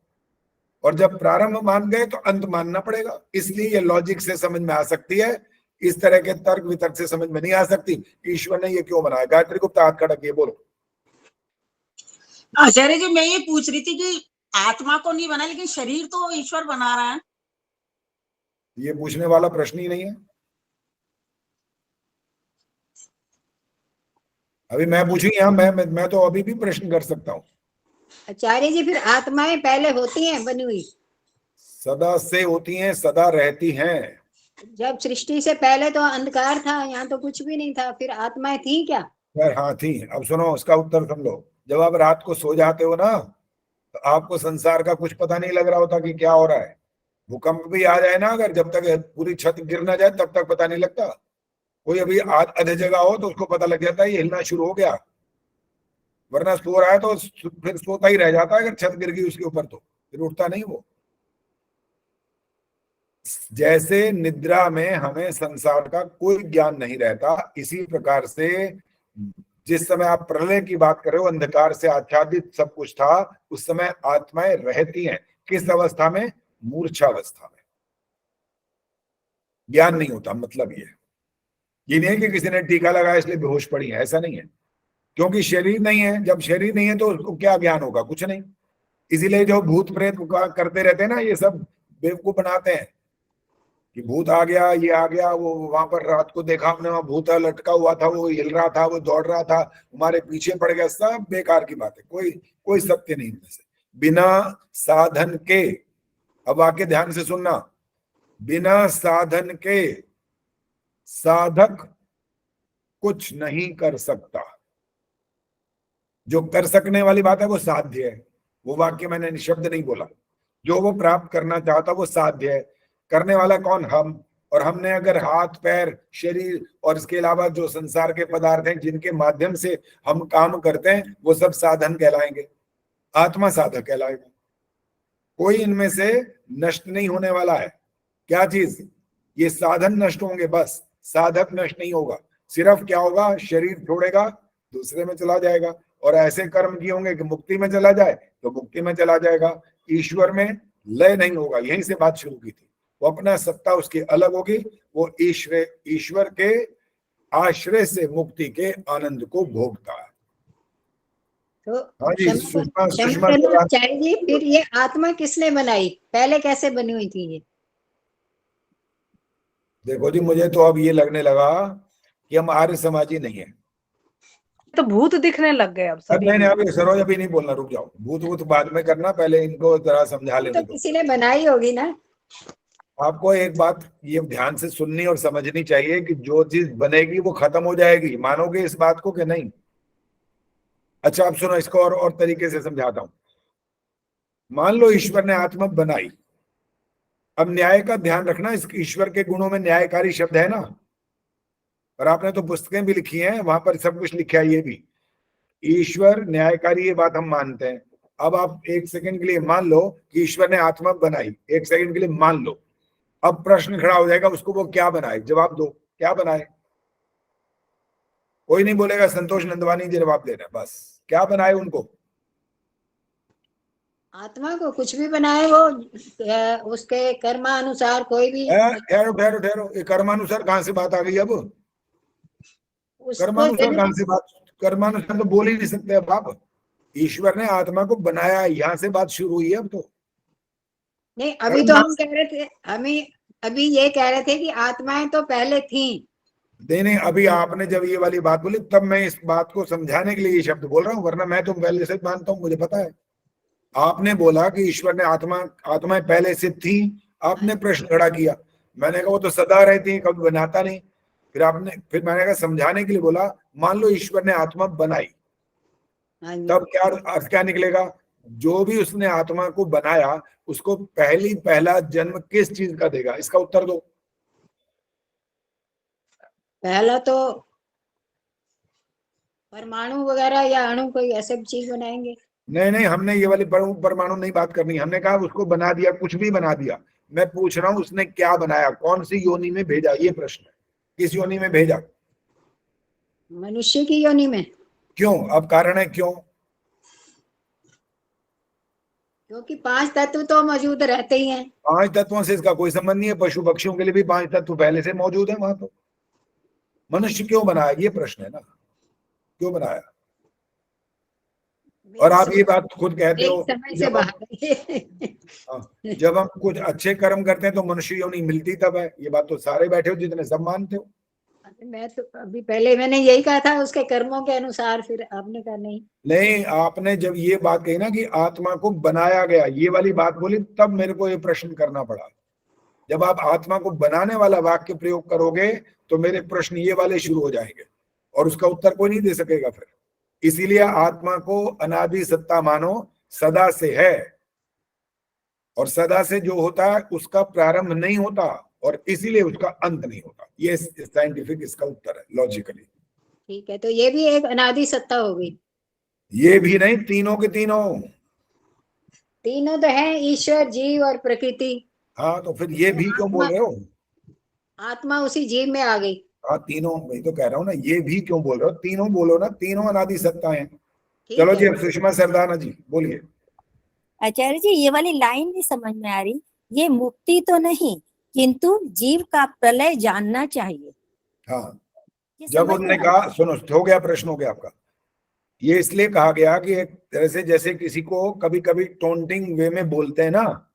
और जब प्रारंभ मान गए तो अंत मानना पड़ेगा। इसलिए ये लॉजिक से समझ में आ सकती है, इस तरह के तर्क वितर्क से समझ में नहीं आ सकती। ईश्वर ने ये क्यों बनाया? गायत्री गुप्ता हाथ खड़ा किए, बोलो। आचार्य जी, मैं ये पूछ रही थी कि आत्मा को नहीं बना, लेकिन शरीर तो ईश्वर बना रहा है। ये पूछने वाला प्रश्न ही नहीं है। अभी मैं पूछूं यहाँ, मैं तो अभी भी प्रश्न कर सकता हूँ। आचार्य जी फिर आत्माएं पहले होती हैं बनी हुई? सदा से होती हैं, सदा रहती हैं। जब सृष्टि से पहले तो अंधकार था, यहाँ तो कुछ भी नहीं था, फिर आत्माएं थी क्या? यार हाँ थी। अब सुनो उसका उत्तर सुन लो। जब आप रात को सो जाते हो ना, तो आपको संसार का कुछ पता नहीं लग रहा होता कि क्या हो रहा है। भूकंप भी आ जाए ना अगर, जब तक पूरी छत गिर ना जाए तब तक पता नहीं लगता। कोई अभी आधे जगह हो तो उसको पता लग जाता है ये हिलना शुरू हो गया, वरना सो रहा है तो फिर सोता ही रह जाता है। अगर छत गिर गई उसके ऊपर तो फिर उठता नहीं वो। जैसे निद्रा में हमें संसार का कोई ज्ञान नहीं रहता, इसी प्रकार से जिस समय आप प्रलय की बात कर रहे हो, अंधकार से आच्छादित सब कुछ था, उस समय आत्माएं रहती हैं। किस अवस्था में? मूर्छा अवस्था में। ज्ञान नहीं होता, मतलब ये नहीं है कि किसी ने टीका लगाया इसलिए बेहोश पड़ी है, ऐसा नहीं है। क्योंकि शरीर नहीं है, जब शरीर नहीं है तो उसको क्या ज्ञान होगा? कुछ नहीं। इसीलिए जो भूत प्रेत करते रहते हैं ना, ये सब बेवकूफ बनाते हैं कि भूत आ गया, ये आ गया, वो वहां पर रात को देखा हमने, वहां भूत लटका हुआ था, वो हिल रहा था, वो दौड़ रहा था, हमारे पीछे पड़ गया। सब बेकार की बात है, कोई सत्य नहीं इनमें से। बिना साधन के, अब वाक्य ध्यान से सुनना, बिना साधन के साधक कुछ नहीं कर सकता। जो कर सकने वाली बात है वो साध्य है। वो वाक्य मैंने शब्द नहीं बोला। जो वो प्राप्त करना चाहता वो साध्य है। करने वाला कौन? हम। और हमने अगर हाथ पैर शरीर और इसके अलावा जो संसार के पदार्थ हैं जिनके माध्यम से हम काम करते हैं, वो सब साधन कहलाएंगे। आत्मा साधक कहलाएगा। कोई इनमें से नष्ट नहीं होने वाला है। क्या चीज? ये साधन नष्ट होंगे, बस साधक नष्ट नहीं होगा। सिर्फ क्या होगा? शरीर छोड़ेगा, दूसरे में चला जाएगा, और ऐसे कर्म किए होंगे कि मुक्ति में चला जाए तो मुक्ति में चला जाएगा। ईश्वर में लय नहीं होगा। यहीं से बात शुरू की थी। वो अपना सत्ता उसकी अलग होगी। वो ईश्वर के आश्रय से मुक्ति के आनंद को भोगता है। तो हाँ जी, सुषमा आचार्य जी फिर ये आत्मा किसने बनाई? पहले कैसे बनी हुई थी ये? देखो जी, मुझे तो अब ये लगने लगा कि हम आर्य समाजी नहीं है। तो भूत दिखने लग गए अब सभी। नहीं अभी सरोज, अभी नहीं बोलना, रुक जाओ। भूत बाद में करना, पहले इनको जरा समझा लेने तो दो। किसी ने बनाई होगी ना। आपको एक बात ये ध्यान से सुननी और समझनी चाहिए कि जो चीज बनेगी वो खत्म हो जाएगी। मानोगे इस बात को कि नहीं? अच्छा आप सुनो, इसको और तरीके से समझाता हूं। मान लो ईश्वर ने आत्मा बनाई। अब न्याय का ध्यान रखना, इस ईश्वर के गुणों में न्यायकारी शब्द है ना, और आपने तो पुस्तकें भी लिखी हैं, वहां पर सब कुछ लिखा है। ये भी ईश्वर न्यायकारी, ये बात हम मानते हैं। अब आप एक सेकंड के लिए मान लो कि ईश्वर ने आत्मा बनाई, एक सेकंड के लिए मान लो। अब प्रश्न खड़ा हो जाएगा, उसको वो क्या बनाए? जवाब दो, क्या बनाए? कोई नहीं बोलेगा, संतोष नंदवानी जी जवाब दे रहे हैं। बस क्या बनाए उनको? आत्मा को कुछ भी बनाए, वो उसके कर्मानुसार कोई भी। ठहरो, ये कर्मानुसार कहाँ से बात आ गई? अब कर्मानुसार कहाँ से बात? कर्मानुसार तो बोल ही नहीं सकते अब आप। ईश्वर ने आत्मा को बनाया, यहाँ से बात शुरू हुई है। अब तो नहीं, अभी तो हम कह रहे थे, अभी ये कह रहे थे कि आत्माएं तो पहले थी। नहीं, अभी आपने जब ये वाली बात बोली तब मैं इस बात को समझाने के लिए ये शब्द बोल रहा हूँ, वरना मैं तो पहले से मानता हूँ, मुझे पता है। आपने बोला कि ईश्वर ने आत्माएं पहले से थी। आपने प्रश्न खड़ा किया, मैंने कहा वो तो सदा रहती है, कभी बनाता नहीं। फिर मैंने कहा समझाने के लिए बोला, मान लो ईश्वर ने आत्मा बनाई, तब क्या अर्थ क्या निकलेगा? जो भी उसने आत्मा को बनाया उसको पहला जन्म किस चीज का देगा? इसका उत्तर दो। पहला तो परमाणु वगैरह या अणु, कोई ऐसे चीज बनाएंगे। नहीं, हमने ये वाली परमाणु नहीं बात करनी। हमने कहा उसको बना दिया, कुछ भी बना दिया। मैं पूछ रहा हूं उसने क्या बनाया, कौन सी योनि में भेजा? ये प्रश्न है। किस योनि में भेजा? मनुष्य की योनि में। क्यों? अब कारण है क्यों? क्योंकि 5 तत्व तो मौजूद रहते ही हैं। 5 तत्वों से इसका कोई संबंध नहीं है। पशु पक्षियों के लिए भी 5 तत्व पहले से मौजूद है वहां। तो मनुष्य क्यों बनाया, ये प्रश्न है ना, क्यों बनाया? और आप ये बात खुद कहते हो, जब हम कुछ अच्छे कर्म करते हैं तो मनुष्य योनि मिलती तब है। ये बात तो सारे बैठे हो जितने सब मानते हो। मैं तो अभी पहले मैंने यही कहा था उसके कर्मों के अनुसार, फिर आपने कहा नहीं। नहीं, आपने जब ये बात कही ना कि आत्मा को बनाया गया, ये वाली बात बोली, तब मेरे को ये प्रश्न करना पड़ा। जब आप आत्मा को बनाने वाला वाक्य प्रयोग करोगे तो मेरे प्रश्न ये वाले शुरू हो जाएंगे और उसका उत्तर कोई नहीं दे सकेगा फिर। इसीलिए आत्मा को अनादि सत्ता मानो, सदा से है, और सदा से जो होता है उसका प्रारंभ नहीं होता और इसीलिए उसका अंत नहीं होता। ये साइंटिफिक इसका उत्तर है, लॉजिकली। ठीक है, तो ये भी एक अनादि सत्ता हो गई। ये भी नहीं, तीनों के तीनों। तीनों तो है, ईश्वर, जीव और प्रकृति। हाँ, तो फिर ये भी क्यों बोल रहे हो? आत्मा उसी जीव में आ गई। हाँ, तीनों, मैं तो कह रहा हूँ ना, ये भी क्यों बोल रहे हो? तीनों बोलो ना, तीनों अनादि सत्ता है। चलो जी, अब सुषमा सरदाना जी बोलिए। आचार्य जी, ये वाली लाइन नहीं समझ में आ रही। ये मुक्ति तो नहीं, किंतु जीव का प्रलय जानना चाहिए। हाँ, जब उन्होंने कहा, सुनो, हो गया प्रश्न, हो गया आपका। ये इसलिए कहा गया कि एक तरह से जैसे किसी को कभी कभी टोंटिंग वे में बोलते हैं ना,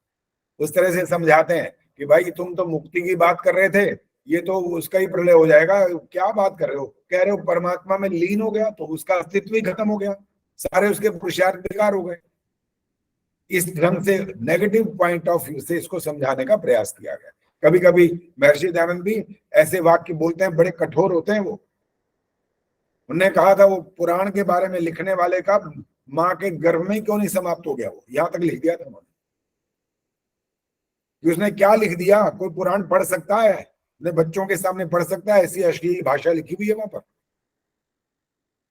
उस तरह से समझाते हैं कि भाई तुम तो मुक्ति की बात कर रहे थे, ये तो उसका ही प्रलय हो जाएगा, क्या बात कर रहे हो? कह रहे हो परमात्मा में लीन हो गया तो उसका अस्तित्व ही खत्म हो गया, सारे उसके पुरुषार्थ बेकार हो गए। इस ढंग से नेगेटिव पॉइंट ऑफ व्यू से इसको समझाने का प्रयास किया गया। कभी कभी महर्षि दयानंद भी ऐसे वाक्य बोलते हैं, बड़े कठोर होते हैं वो। उन्होंने कहा था वो पुराण के बारे में लिखने वाले का माँ के गर्भ में क्यों नहीं समाप्त हो गया, वो यहां तक लिख दिया था उन्होंने। उसने क्या लिख दिया? कोई पुराण पढ़ सकता है, अपने बच्चों के सामने पढ़ सकता है? ऐसी अश्लील भाषा लिखी हुई है वहां पर।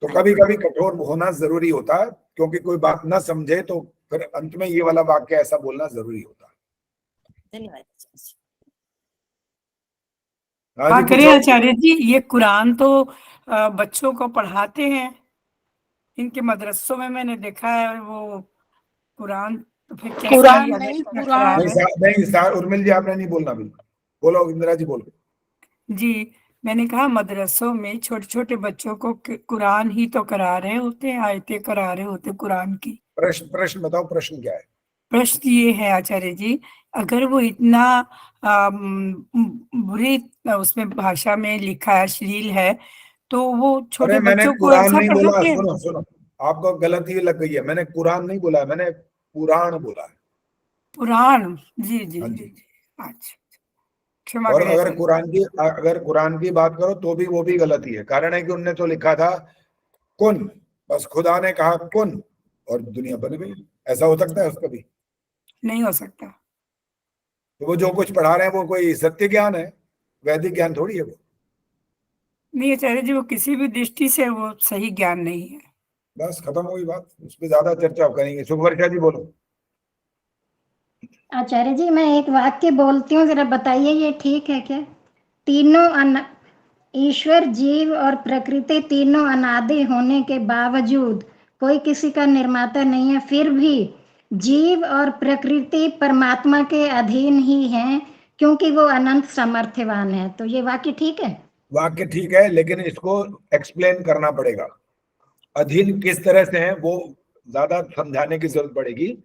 तो कभी कभी कठोर होना जरूरी होता है, क्योंकि कोई बात ना समझे तो फिर अंत में ये वाला वाक्य ऐसा बोलना जरूरी होता है। धन्यवाद। हाँ करिए आचार्य जी, ये कुरान तो बच्चों को पढ़ाते हैं, इनके मदरसों में मैंने देखा है वो कुरान। तो फिर कैसे कुरान ये नहीं, अलग कुरान। नहीं, उर्मिल जी आपने नहीं बोलना, बिल्कुल बोलो, इंदिरा जी बोलो। जी, मैंने कहा मदरसों में छोटे छोटे बच्चों को कुरान ही तो करा रहे होते हैं, आयतें करा रहे होते कुरान की। प्रश्न बताओ, प्रश्न क्या है? प्रश्न ये है आचार्य जी, अगर वो इतना बुरी उसमें भाषा में लिखा है, अश्लील है, तो वो छोटे बच्चों को ऐसा नहीं बोला, पढ़ाते हैं? सुनो, आपको गलती लग गई है। मैंने कुरान नहीं बोला, मैंने पुराण बोला है। पुराण? जी जी जी, अच्छा, क्षमा और करिए। अगर कुरान की बात करो तो भी वो भी गलती है। कारण है कि उनने तो लिखा था कुन, बस खुदा ने कहा कुन और दुनिया बन गई। ऐसा हो सकता है? उसका भी नहीं हो सकता। तो वो जो कुछ पढ़ा रहे हैं वो कोई सत्य ज्ञान है, वैदिक ज्ञान थोड़ी है वो। नहीं आचार्य जी, वो किसी भी दृष्टि से वो सही ज्ञान नहीं है। बस खत्म हुई बात, उस पर ज्यादा चर्चा करेंगे। सुवर्षा जी बोलो। आचार्य जी, मैं एक वाक्य बोलती हूँ, जरा बताइए ये ठीक है क्या? तीनों ईश्वर, जीव और प्रकृति तीनों अनादि होने के बावजूद कोई किसी का निर्माता नहीं है, फिर भी जीव और प्रकृति परमात्मा के अधीन ही हैं, क्योंकि वो अनंत सामर्थ्यवान है। तो ये वाक्य ठीक है? वाक्य ठीक है, लेकिन इसको एक्सप्लेन करना पड़ेगा। अधीन किस तरह से है वो ज्यादा समझाने की जरूरत पड़ेगी।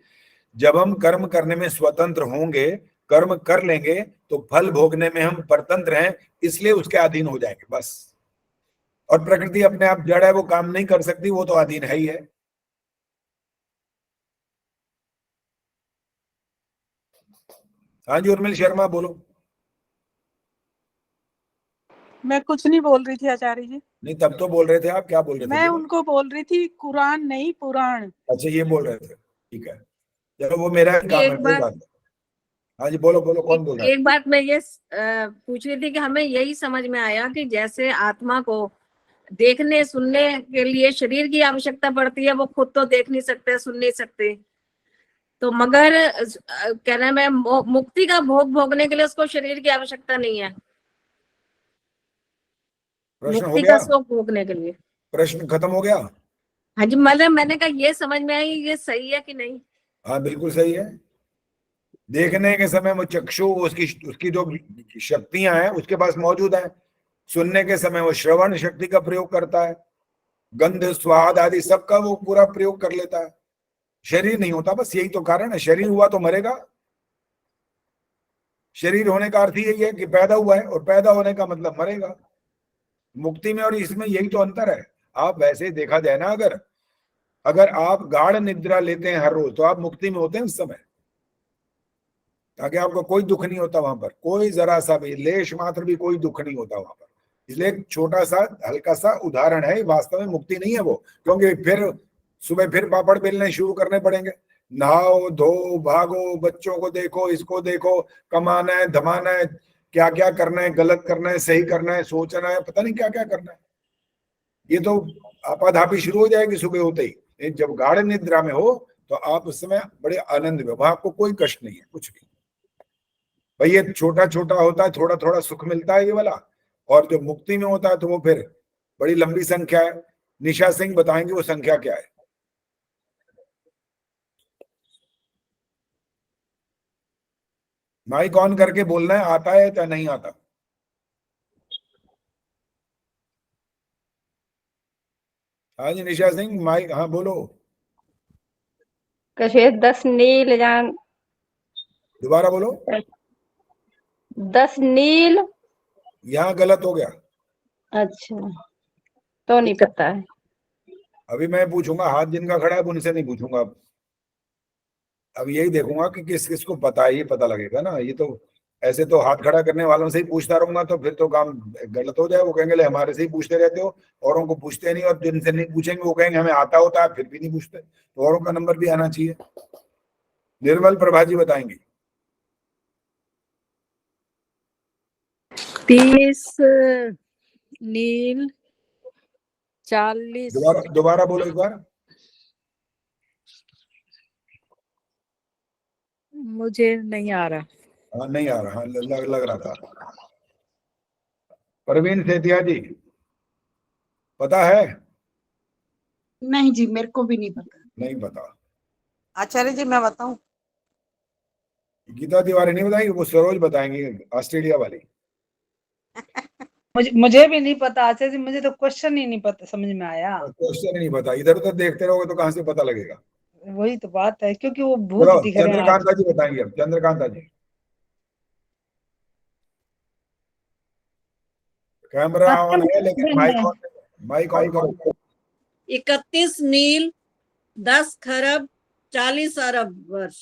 जब हम कर्म करने में स्वतंत्र होंगे, कर्म कर लेंगे, तो फल भोगने में हम परतंत्र हैं, इसलिए उसके अधीन हो जाएंगे बस। और प्रकृति अपने आप जड़ है, वो काम नहीं कर सकती, वो तो अधीन है ही है। हाँ जी, उर्मिल शर्मा बोलो। मैं कुछ नहीं बोल रही थी आचार्य जी। नहीं, तब तो बोल रहे थे आप। क्या बोल रहे थे? मैं उनको बोल रही थी कुरान नहीं, पुराण। अच्छा, ये बोल रहे थे, ठीक है, चलो वो मेरा ही काम है, कोई बात नहीं। हाँ जी, बोलो कौन बोल रहा है? एक बात मैं ये पूछ रही थी कि हमें यही समझ में आया कि जैसे आत्मा को देखने सुनने के लिए शरीर की आवश्यकता पड़ती है, वो खुद तो देख नहीं सकते, सुन नहीं सकते, तो मगर कहना मैं मुक्ति का भोग भोगने के लिए उसको शरीर की आवश्यकता नहीं है। प्रश्न हो मुक्ति गया? का सुख भोगने के लिए प्रश्न खत्म हो गया? हाँ जी, मतलब मैंने कहा ये समझ में आई, ये सही है कि नहीं? हाँ, बिल्कुल सही है। देखने के समय वो चक्षु, उसकी जो शक्तियां हैं उसके पास मौजूद है। सुनने के समय वो श्रवण शक्ति का प्रयोग करता है, गंध स्वाद आदि सबका वो पूरा प्रयोग कर लेता है। शरीर नहीं होता, बस यही तो कारण है। शरीर हुआ तो मरेगा। शरीर होने का अर्थ यही है कि पैदा हुआ है, और पैदा होने का मतलब मरेगा। मुक्ति में और इसमें यही तो अंतर है। आप वैसे देखा जाए ना, अगर आप गाढ़ निद्रा लेते हैं हर रोज तो आप मुक्ति में होते हैं उस समय, ताकि आपको कोई दुख नहीं होता वहां पर, कोई जरा सा भी लेश मात्र भी कोई दुख नहीं होता वहां पर। इसलिए एक छोटा सा हल्का सा उदाहरण है, वास्तव में मुक्ति नहीं है वो, क्योंकि फिर सुबह फिर पापड़ बेलने शुरू करने पड़ेंगे, नहाओ धो भागो, बच्चों को देखो, इसको देखो, कमाना है धमाना है, क्या क्या करना है, गलत करना है, सही करना है, सोचना है, पता नहीं क्या क्या करना है। ये तो आपाधापी शुरू हो जाएगी सुबह होते ही। जब गाढ़ निद्रा में हो तो आप उस समय बड़े आनंद में, वहां आपको कोई कष्ट नहीं है, कुछ भी। भाई ये छोटा छोटा होता है, थोड़ा थोड़ा सुख मिलता है ये वाला, और जो मुक्ति में होता है तो वो फिर बड़ी लंबी संख्या है। निशा सिंह बताएंगे वो संख्या क्या है। माइक ऑन करके बोलना है, आता है या नहीं आता। हाँ जी निशा सिंह, माइक, हाँ बोलो। कशे 10 नील जान, दोबारा बोलो। 10 नील। यहाँ गलत हो गया। अच्छा, तो नहीं पता है। अभी मैं पूछूंगा, हाथ जिनका खड़ा है उनसे नहीं पूछूंगा। अब यही देखूंगा कि किस किस को पता है, ये पता लगेगा ना। ये तो ऐसे तो हाथ खड़ा करने वालों से ही पूछता रहूंगा तो फिर तो काम गलत हो जाए। वो कहेंगे ले हमारे से ही पूछते रहते हो, औरों को पूछते नहीं, और जिनसे नहीं पूछेंगे वो कहेंगे हमें आता होता है फिर भी नहीं पूछते। तो औरों का नंबर भी आना चाहिए। निर्मल प्रभा जी बताएंगी। 30 नील, 40। दोबारा बोलो एक बार। मुझे नहीं आ रहा। हाँ नहीं आ रहा, हाँ लग रहा था। प्रवीण सेतिया जी पता है? नहीं जी, मेरे को भी नहीं पता। नहीं पता। आचार्य जी मैं बताऊं? गीता तिवारी नहीं बताएंगे, वो सरोज बताएंगी, ऑस्ट्रेलिया वाली। मुझे भी नहीं पता आचार्य जी, मुझे तो क्वेश्चन ही नहीं पता समझ में आया। क्वेश्चन ही नहीं पता, इधर उधर देखते रहोगे तो कहाँ से पता लगेगा। वही तो बात है, क्योंकि वो भूत दिख रहे हैं। चंद्रकांता जी बताएंगे अब। चंद्रकांता जी, कैमरा ऑन है लेकिन माइक ऑन करो। 31 नील, 10 खरब, 40 अरब वर्ष।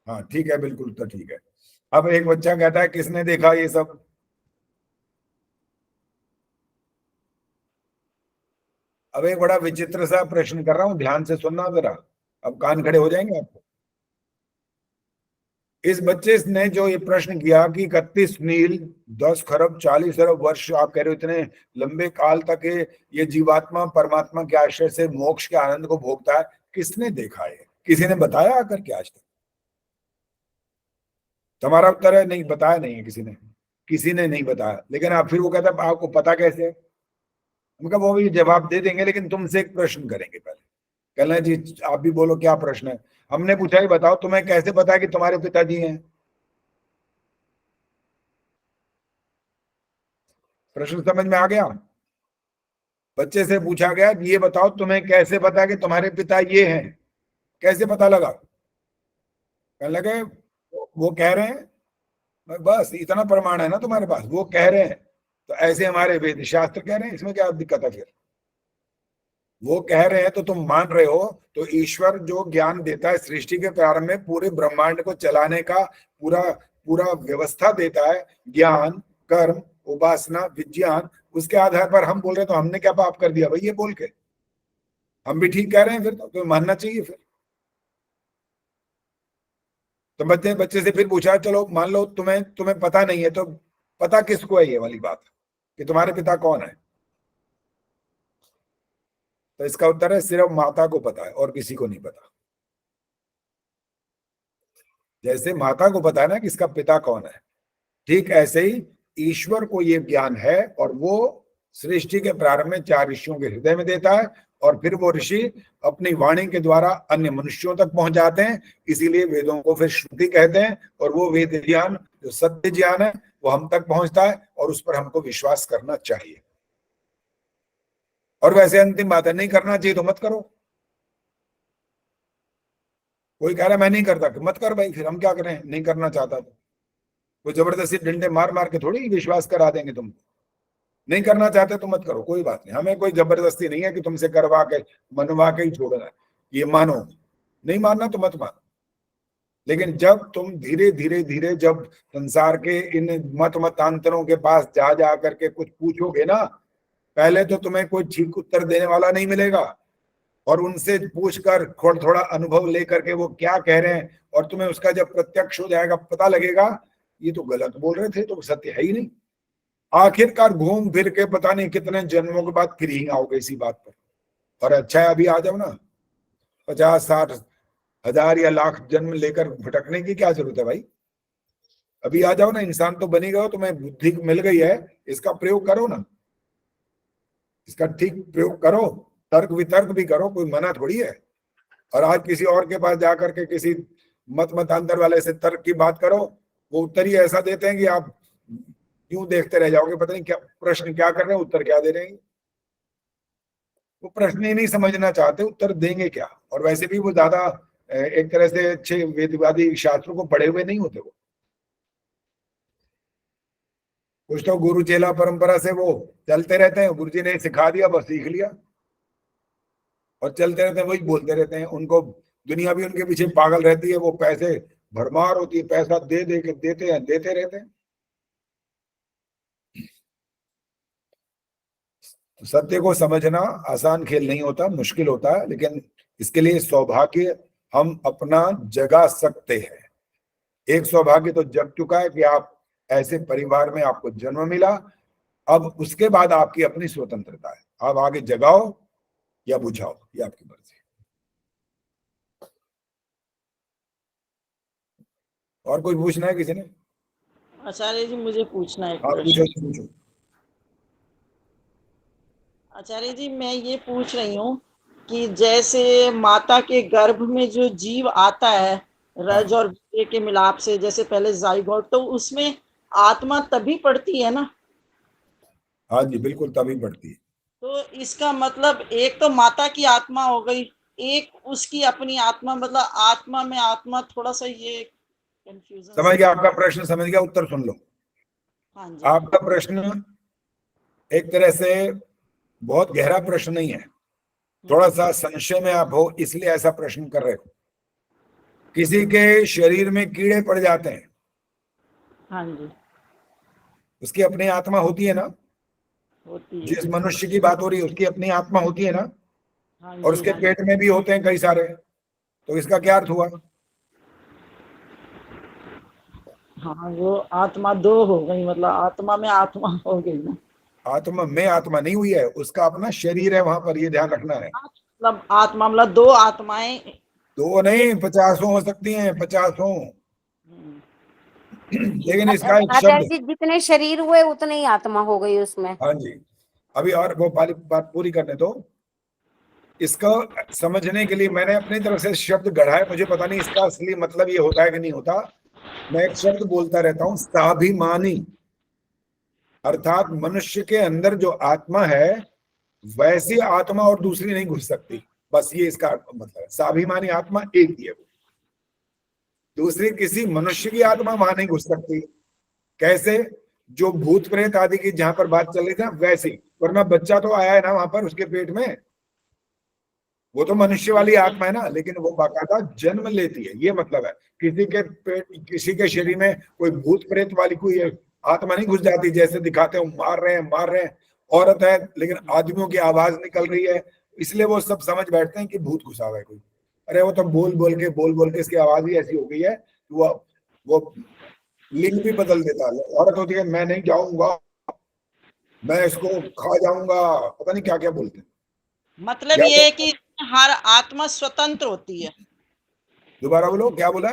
हाँ ठीक है, बिल्कुल तो ठीक है। अब एक बच्चा कहता है किसने देखा ये सब? अब एक बड़ा विचित्र सा प्रश्न कर रहा हूं, ध्यान से सुनना जरा, अब कान खड़े हो जाएंगे आपको। इस बच्चे ने जो ये प्रश्न किया कि 31 नील, 10 खरब, 40 अरब वर्ष, आप कह रहे हो इतने लंबे काल तक ये जीवात्मा परमात्मा के आश्रय से मोक्ष के आनंद को भोगता है, किसने देखा है? किसी ने बताया आकर के आज तक? तुम्हारा उत्तर है नहीं, बताया नहीं है किसी ने नहीं बताया। लेकिन आप फिर वो कहता है आपको पता कैसे है? उनका वो भी जवाब दे देंगे, लेकिन तुमसे एक प्रश्न करेंगे पहले। कहना जी आप भी बोलो क्या प्रश्न है। हमने पूछा कि बताओ तुम्हें कैसे पता है कि तुम्हारे पिताजी हैं? प्रश्न समझ में आ गया? बच्चे से पूछा गया ये बताओ तुम्हें कैसे पता है कि तुम्हारे पिता ये हैं? कैसे पता लगा? कहने लगे वो कह रहे हैं, बस इतना प्रमाण है ना तुम्हारे पास, वो कह रहे हैं। तो ऐसे हमारे वेद शास्त्र कह रहे हैं, इसमें क्या दिक्कत है? फिर वो कह रहे हैं तो तुम मान रहे हो। तो ईश्वर जो ज्ञान देता है सृष्टि के प्रारंभ में, पूरे ब्रह्मांड को चलाने का पूरा व्यवस्था देता है, ज्ञान, कर्म, उपासना, विज्ञान, उसके आधार पर हम बोल रहे हैं तो हमने क्या पाप कर दिया भाई ये बोल के? हम भी ठीक कह रहे हैं फिर तो मानना चाहिए। फिर तो बच्चे से फिर पूछा चलो मान लो तुम्हें पता नहीं है, तो पता किसको है ये वाली बात कि तुम्हारे पिता कौन है? तो इसका उत्तर है सिर्फ माता को पता है और किसी को नहीं पता। जैसे माता को पता है ना कि इसका पिता कौन है, ठीक ऐसे ही ईश्वर को ये ज्ञान है और वो सृष्टि के प्रारंभ में 4 ऋषियों के हृदय में देता है, और फिर वो ऋषि अपनी वाणी के द्वारा अन्य मनुष्यों तक पहुंच जाते हैं। इसीलिए वेदों को फिर श्रुति कहते हैं, और वो वेद ज्ञान जो सत्य ज्ञान है वो हम तक पहुंचता है और उस पर हमको विश्वास करना चाहिए। और वैसे अंतिम बात है, नहीं करना चाहिए तो मत करो। कोई कह रहा है मैं नहीं करता, मत कर भाई, फिर हम क्या करें? नहीं करना चाहता तो कोई जबरदस्ती डंडे मार मार के थोड़ी विश्वास करा देंगे तुमको। नहीं करना चाहते तो मत करो, कोई बात नहीं, हमें कोई जबरदस्ती नहीं है कि तुमसे करवा के मनवा के ही छोड़ना है, ये मानो, नहीं मानना तो मत मानो। लेकिन जब तुम धीरे धीरे धीरे जब संसार के इन मतांतरों के पास जा जा करके कुछ पूछोगे ना, पहले तो तुम्हें कोई ठीक उत्तर देने वाला नहीं मिलेगा, और उनसे पूछकर थोड़ा अनुभव लेकर के वो क्या कह रहे हैं, और तुम्हें उसका जब प्रत्यक्ष हो जाएगा, पता लगेगा ये तो गलत बोल रहे थे, तो सत्य है ही नहीं। आखिरकार घूम फिर के पता नहीं कितने जन्मों के बाद फिर ही आओगे इसी बात पर। और अच्छा है अभी आ जाओ ना, 50, 60, 1000 या लाख जन्म लेकर भटकने की क्या जरूरत है भाई। अभी आ जाओ ना, इंसान तो बनी गए हो, तुम्हें बुद्धि मिल गई है, इसका प्रयोग करो ना, इसका ठीक प्रयोग करो, तर्क वितर्क भी करो, कोई मना थोड़ी है। और आज किसी और के पास जाकर के किसी मतांतर वाले से तर्क की बात करो, वो उत्तर ही ऐसा देते हैं कि आप यूं देखते रह जाओगे, पता नहीं क्या प्रश्न क्या कर रहे हैं, उत्तर क्या दे रहे हैं। वो प्रश्न ही नहीं समझना चाहते, उत्तर देंगे क्या। और वैसे भी वो ज्यादा एक तरह से अच्छे वेदवादी शास्त्रों को पढ़े हुए नहीं होते। वो कुछ तो गुरु चेला परंपरा से वो चलते रहते हैं, गुरु जी ने सिखा दिया, बस सीख लिया, और चलते रहते हैं, वही बोलते रहते हैं। उनको दुनिया भी उनके पीछे पागल रहती है, वो पैसे भरमार होती है, पैसा दे दे के देते रहते हैं। तो सत्य को समझना आसान खेल नहीं होता, मुश्किल होता है, लेकिन इसके लिए सौभाग्य हम अपना जगा सकते हैं। एक सौभाग्य तो जग चुका है कि आप ऐसे परिवार में आपको जन्म मिला, अब उसके बाद आपकी अपनी स्वतंत्रता है, आप आगे जगाओ या बुझाओ, ये आपकी मर्जी। और कोई पूछना है किसी ने? आचार्य जी मुझे पूछना है। हाँ पूछो। आचार्य जी मैं ये पूछ रही हूँ कि जैसे माता के गर्भ में जो जीव आता है रज और वीर्य के मिलाप से, जैसे पहले जाइगोट, तो उसमें आत्मा तभी पड़ती है ना? हाँ जी बिल्कुल तभी पड़ती है। तो इसका मतलब एक तो माता की आत्मा हो गई, एक उसकी अपनी आत्मा, मतलब आत्मा में आत्मा, थोड़ा सा ये कंफ्यूजन। समझ गया आपका प्रश्न, समझ गया, उत्तर सुन लो। हाँ जी। आपका प्रश्न एक तरह से बहुत गहरा प्रश्न नहीं है, थोड़ा सा संशय में आप हो, इसलिए ऐसा प्रश्न कर रहे हो। किसी के शरीर में कीड़े पड़ जाते हैं, हाँ जी, उसकी अपनी आत्मा होती है ना, होती है। जिस मनुष्य की बात हो रही है उसकी अपनी आत्मा होती है ना, हाँ और उसके पेट में भी होते हैं कई सारे, तो इसका क्या अर्थ हुआ? हाँ वो आत्मा दो हो गई, मतलब आत्मा में आत्मा हो गई ना। आत्मा में आत्मा नहीं हुई है, उसका अपना शरीर है वहां पर, ये ध्यान रखना है। मतलब आत्मा मतलब दो आत्माएं, दो नहीं 50 हो सकती हैं, 50। लेकिन इसका एक आचार्य शब्द, जी जितने शरीर हुए उतने ही आत्मा हो गई उसमें। हाँ जी, अभी और वो बात पूरी करने दो। इसको समझने के लिए मैंने अपनी तरफ से शब्द गढ़ा है, मुझे पता नहीं इसका असली मतलब ये होता है कि नहीं होता। मैं एक शब्द बोलता रहता हूँ, स्वाभिमानी, अर्थात मनुष्य के अंदर जो आत्मा है वैसी आत्मा और दूसरी नहीं घुस सकती, बस ये इसका मतलब है। स्वाभिमानी आत्मा एक ही है, दूसरी किसी मनुष्य की आत्मा वहां नहीं घुस सकती। कैसे? जो भूत प्रेत आदि की जहां पर बात चल रही थी वैसी, वरना बच्चा तो आया है ना वहां पर उसके पेट में, वो तो मनुष्य वाली आत्मा है ना, लेकिन वो बाकायदा जन्म लेती है, ये मतलब है। किसी के पेट, किसी के शरीर में कोई भूत प्रेत वाली कोई आत्मा नहीं घुस जाती, जैसे दिखाते हो मार रहे हैं। औरत है लेकिन आदमियों की आवाज निकल रही है, इसलिए वो सब समझ बैठते हैं कि भूत घुसा हुआ है कोई। अरे वो तो बोल बोल के इसकी आवाज ही ऐसी हो गई है, वो लिंग भी बदल देता है। औरत होती है मैं नहीं जाऊंगा, मैं इसको खा जाऊंगा, पता नहीं क्या क्या बोलते हैं। मतलब ये है कि हर आत्मा स्वतंत्र होती है। दोबारा बोलो, क्या बोला?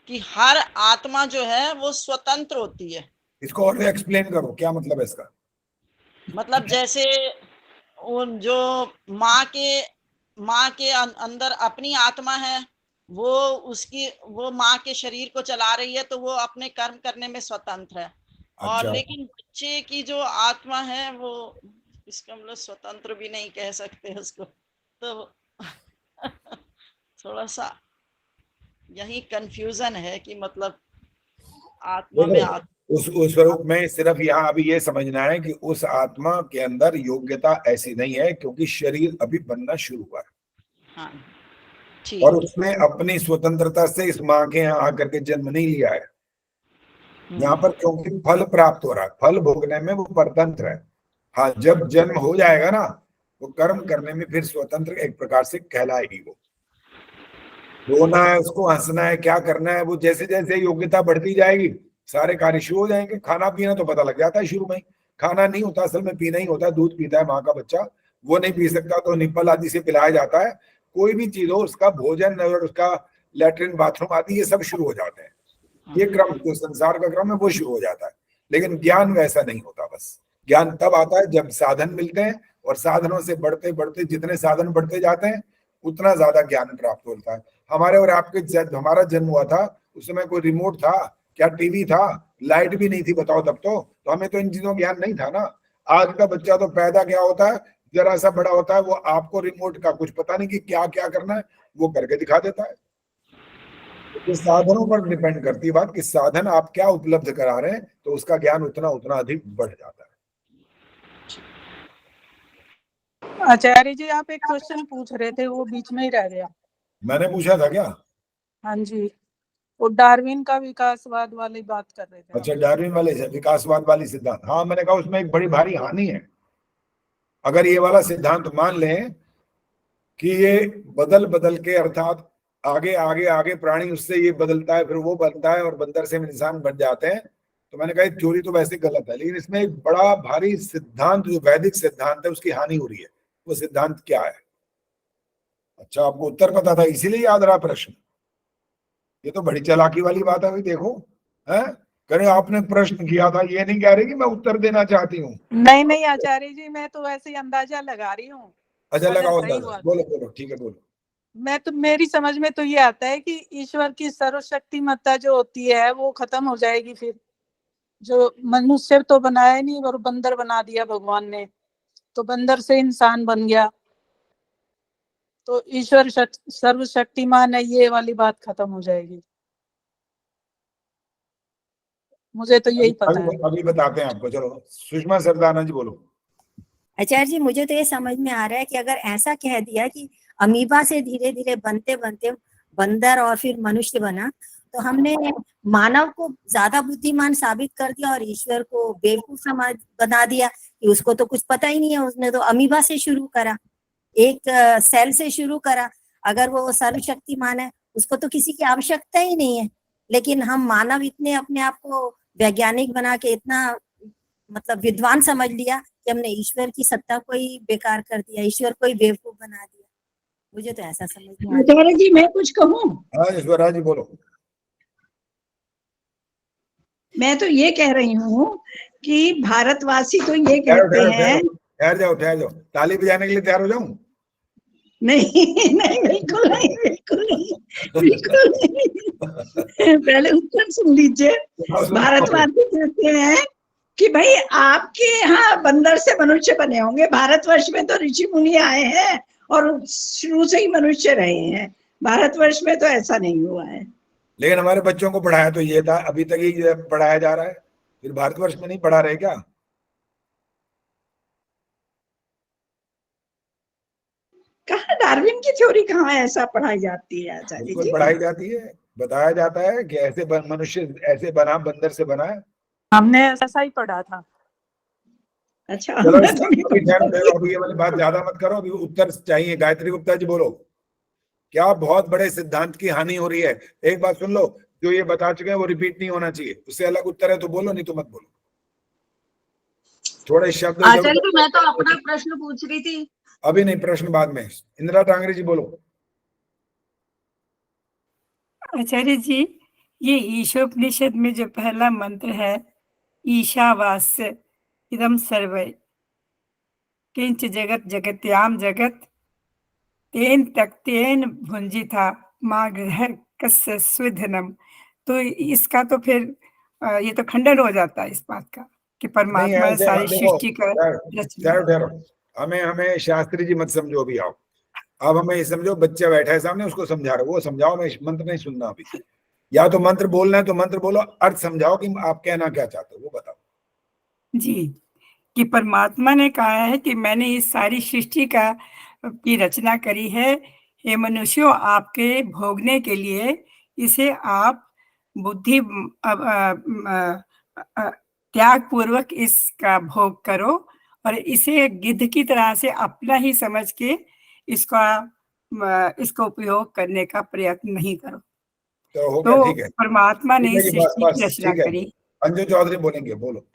कि हर आत्मा जो है वो स्वतंत्र होती है। इसको और एक्सप्लेन करो, क्या मतलब है इसका? मतलब जैसे उन जो माँ के अंदर अपनी आत्मा है, वो माँ के शरीर को चला रही है, तो वो अपने कर्म करने में स्वतंत्र है। अच्छा। और लेकिन बच्चे की जो आत्मा है वो, इसका मतलब स्वतंत्र भी नहीं कह सकते उसको, तो थोड़ा सा यही कंफ्यूजन है कि मतलब आत्मा में उस स्वरूप में सिर्फ यहाँ अभी ये समझना है कि उस आत्मा के अंदर योग्यता ऐसी नहीं है, क्योंकि शरीर अभी बनना शुरू हुआ है। हाँ, और उसने अपनी स्वतंत्रता से इस माँ के यहाँ आकर के जन्म नहीं लिया है। यहाँ पर क्योंकि फल प्राप्त हो रहा है, फल भोगने में वो परतंत्र है। हाँ, जब जन्म हो जाएगा ना, वो कर्म करने में फिर स्वतंत्र एक प्रकार से कहलाएगी। वो रोना है, उसको हंसना है, क्या करना है, वो जैसे जैसे योग्यता बढ़ती जाएगी सारे कार्य शुरू हो जाएंगे। खाना पीना तो पता लग जाता है शुरू में ही, खाना नहीं होता, असल में पीना ही होता है। दूध पीता है माँ का बच्चा, वो नहीं पी सकता तो निप्पल आदि से पिलाया जाता है। कोई भी चीज हो, उसका भोजन और उसका लैट्रिन बाथरूम आदि ये सब शुरू हो जाते हैं। ये क्रम जो संसार का क्रम है वो शुरू हो जाता है। लेकिन ज्ञान वैसा नहीं होता। बस ज्ञान तब आता है जब साधन मिलते हैं, और साधनों से बढ़ते बढ़ते जितने साधन बढ़ते जाते हैं उतना ज्यादा ज्ञान प्राप्त होता है। हमारे और आपके जब हमारा जन्म हुआ था उस समय कोई रिमोट था क्या, टीवी था, लाइट भी नहीं थी, बताओ तब तो हमें तो इन चीजों का ज्ञान नहीं था ना। आज का बच्चा तो पैदा क्या होता है, जरा सा बड़ा होता है, वो आपको रिमोट का कुछ पता नहीं कि क्या क्या करना है, वो करके दिखा देता है। तो साधनों पर डिपेंड करती है बात कि साधन आप क्या उपलब्ध करा रहे हैं, तो उसका ज्ञान उतना उतना अधिक बढ़ जाता है। आचार्य जी, आप एक क्वेश्चन पूछ रहे थे, वो बीच में ही रह गया। मैंने पूछा था क्या? हाँ जी, वो डार्विन का विकासवाद वाली बात कर रहे थे। अच्छा, डार्विन वाले विकासवाद वाली सिद्धांत। हाँ, मैंने कहा उसमें एक बड़ी भारी हानि है। अगर ये वाला सिद्धांत मान लें कि ये बदल बदल के, अर्थात आगे आगे आगे प्राणी उससे ये बदलता है, फिर वो बनता है और बंदर से इंसान बन जाते हैं, तो मैंने कहा थ्योरी तो वैसे गलत है। लेकिन इसमें एक बड़ा भारी सिद्धांत जो वैदिक सिद्धांत है उसकी हानि हो रही है। वो सिद्धांत क्या है? अच्छा, आपको उत्तर पता था इसीलिए याद रहा प्रश्न? ये तो बड़ी चालाकी वाली बात है भाई। देखो है, करे आपने प्रश्न किया था, ये नहीं कह रही कि मैं उत्तर देना चाहती हूँ। नहीं नहीं आचार्य जी, मैं तो वैसे ही अंदाजा लगा रही हूँ। अच्छा, लगाओ अंदाजा, बोलो बोलो, ठीक है बोलो। मैं तो, मेरी समझ में तो ये आता है कि ईश्वर की सर्वशक्तिमत्ता जो होती है वो खत्म हो जाएगी। फिर जो मनुष्य तो बनाया नहीं और बंदर बना दिया भगवान ने, तो बंदर से इंसान बन गया, तो ईश्वर सर्वशक्तिमान है, ये वाली बात खत्म हो जाएगी। मुझे तो यही पता है। अभी बताते हैं आपको। चलो सुषमा सरदाना जी बोलो। आचार्य जी, मुझे तो ये समझ में आ रहा है कि अगर ऐसा कह दिया कि अमीबा से धीरे धीरे बनते बनते बंदर और फिर मनुष्य बना, तो हमने मानव को ज्यादा बुद्धिमान साबित कर दिया और ईश्वर को बेवकूफ समाज बना दिया कि उसको तो कुछ पता ही नहीं है, उसने तो अमीबा से शुरू करा, एक सेल से शुरू करा। अगर वो सर्वशक्तिमान है, उसको तो किसी की आवश्यकता ही नहीं है। लेकिन हम मानव इतने अपने आप को वैज्ञानिक बना के इतना मतलब विद्वान समझ लिया कि हमने ईश्वर की सत्ता को ही बेकार कर दिया, ईश्वर को ही बेवकूफ बना दिया। मुझे तो ऐसा समझ में आता है। आचार्य जी, मैं कुछ कहूँ? हाँ ईश्वरा जी बोलो। मैं तो ये कह रही हूँ कि भारतवासी तो ये कहते हैं। ठहर जाओ, ताली बजाने के लिए तैयार हो जाऊं? नहीं नहीं, बिल्कुल नहीं, बिल्कुल नहीं, बिल्कुल नहीं। पहले उत्तर सुन लीजिए। भारतवासी कहते हैं कि भाई आपके यहाँ बंदर से मनुष्य बने होंगे, भारतवर्ष में तो ऋषि मुनि आए हैं और शुरू से ही मनुष्य रहे हैं। भारतवर्ष में तो ऐसा नहीं हुआ है। लेकिन हमारे बच्चों को पढ़ाया तो ये था, अभी तक ही पढ़ाया जा रहा है, फिर भारतवर्ष में नहीं पढ़ा रहे क्या? कहाँ डार्विन की थ्योरी कहाँ ऐसा पढ़ाई जाती है आचार्य जी? पढ़ाई जाती है, बताया जाता है कि ऐसे मनुष्य ऐसे बना, बंदर से बना है। हमने ऐसा ही पढ़ा था। अच्छा, अभी ये वाली बात ज्यादा मत करो, अभी उत्तर चाहिए। गायत्री गुप्ता जी बोलो, क्या बहुत बड़े सिद्धांत की हानि हो रही है? एक बात सुन लो, जो ये बता चुके हैं वो रिपीट नहीं होना चाहिए। उससे अलग उत्तर है तो बोलो, नहीं तो मत बोलो। थोड़े शब्द। आचार्य, मैं तो अपना प्रश्न पूछ रही थी। अभी नहीं, प्रश्न बाद में। इंदिरा टांगरे जी बोलो। आचार्य जी, ये ईशोपनिषद में जो पहला मंत्र है, ईशावास्य इदम सर्वै किंच जगत जगत्याम जगत तेन तक्तेन भुंजिता माँ ग्रह कस्य स्विधनम, तो इसका तो फिर ये तो खंडन हो जाता है इस बात का कि परमात्मा ने सारी सृष्टि का। हमें शास्त्री जी मत समझो अभी। आओ अब हमें समझो, बच्चा बैठा है सामने, उसको समझा रहे, वो समझाओ, मैं मंत्र नहीं सुनना अभी। या तो मंत्र बोलना है तो मंत्र बोलो, अर्थ समझाओ कि आप कहना क्या चाहते हो वो बताओ। जी, कि परमात्मा ने कहा है कि मैंने इस सारी सृष्टि की रचना करी है, हे मनुष्यों आपके भोगने के लिए, इसे आप बुद्धि त्याग पूर्वक इसका भोग करो और इसे गिद्ध की तरह से अपना ही समझ के इसका उपयोग करने का प्रयत्न नहीं करो। तो हो गया, तो ठीक है, परमात्मा ने ठीक है, बस सृष्टि की बस रचना ठीक है। करी। अंजू चौधरी बोलेंगे, बोलो।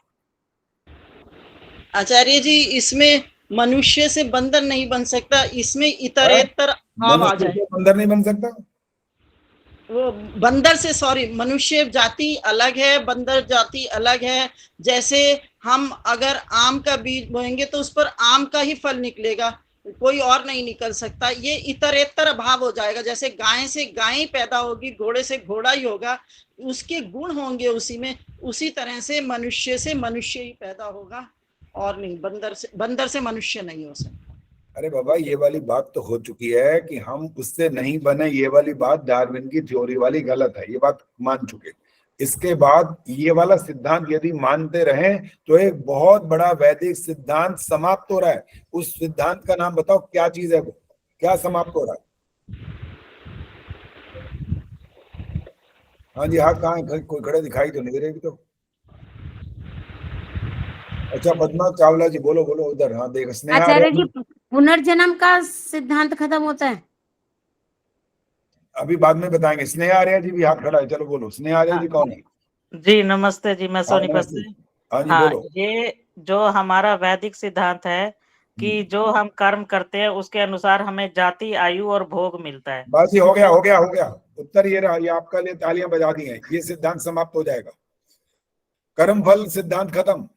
आचार्य जी, इसमें मनुष्य से बंदर नहीं बन सकता, इसमें इतरेतर भाव आ मनुष्य जाए। से बंदर नहीं बन सकता? वो बंदर से, सॉरी, मनुष्य जाति अलग है, बंदर जाति अलग है। जैसे हम अगर आम का बीज बोएंगे तो उस पर आम का ही फल निकलेगा, कोई और नहीं निकल सकता। ये इतरेतर भाव हो जाएगा। जैसे गाय से गाय ही पैदा होगी, घोड़े से घोड़ा ही होगा, उसके गुण होंगे उसी में, उसी तरह से मनुष्य ही पैदा होगा और नहीं, बंदर से मनुष्य नहीं हो सकता। अरे बाबा, ये वाली बात तो हो चुकी है कि हम उससे नहीं बने, ये वाली बात डार्विन की थ्योरी वाली गलत है, ये बात मान चुके। इसके बाद ये वाला सिद्धांत यदि मानते रहें तो एक बहुत बड़ा वैदिक सिद्धांत समाप्त हो रहा है। उस सिद्धांत का नाम बताओ, क्या चीज है वो, क्या समाप्त हो रहा है? हाँ जी, हाथ कहाँ है? कोई खड़े दिखाई तो नहीं दे रहे तो। अच्छा, पद्मा चावला जी, बोलो बोलो उधर। हाँ देख, स्नेहा आचार्य जी, पुनर्जन्म का सिद्धांत खत्म होता है? अभी बाद में बताएंगे। स्नेहा आर्या जी भी हाथ खड़ा है, चलो बोलो। स्नेहा आर्या जी कौन है? जी नमस्ते जी, मैं सोनीपत से। हाँ जी, हाँ, बोलो। ये जो हमारा वैदिक सिद्धांत है कि जो हम कर्म करते हैं उसके अनुसार हमें जाति, आयु और भोग मिलता है। बस ये हो गया, हो गया, हो गया। उत्तर ये रहा, ये आपका लिए तालियां बजा दी हैं। ये सिद्धांत समाप्त हो जाएगा, कर्म फल सिद्धांत खत्म।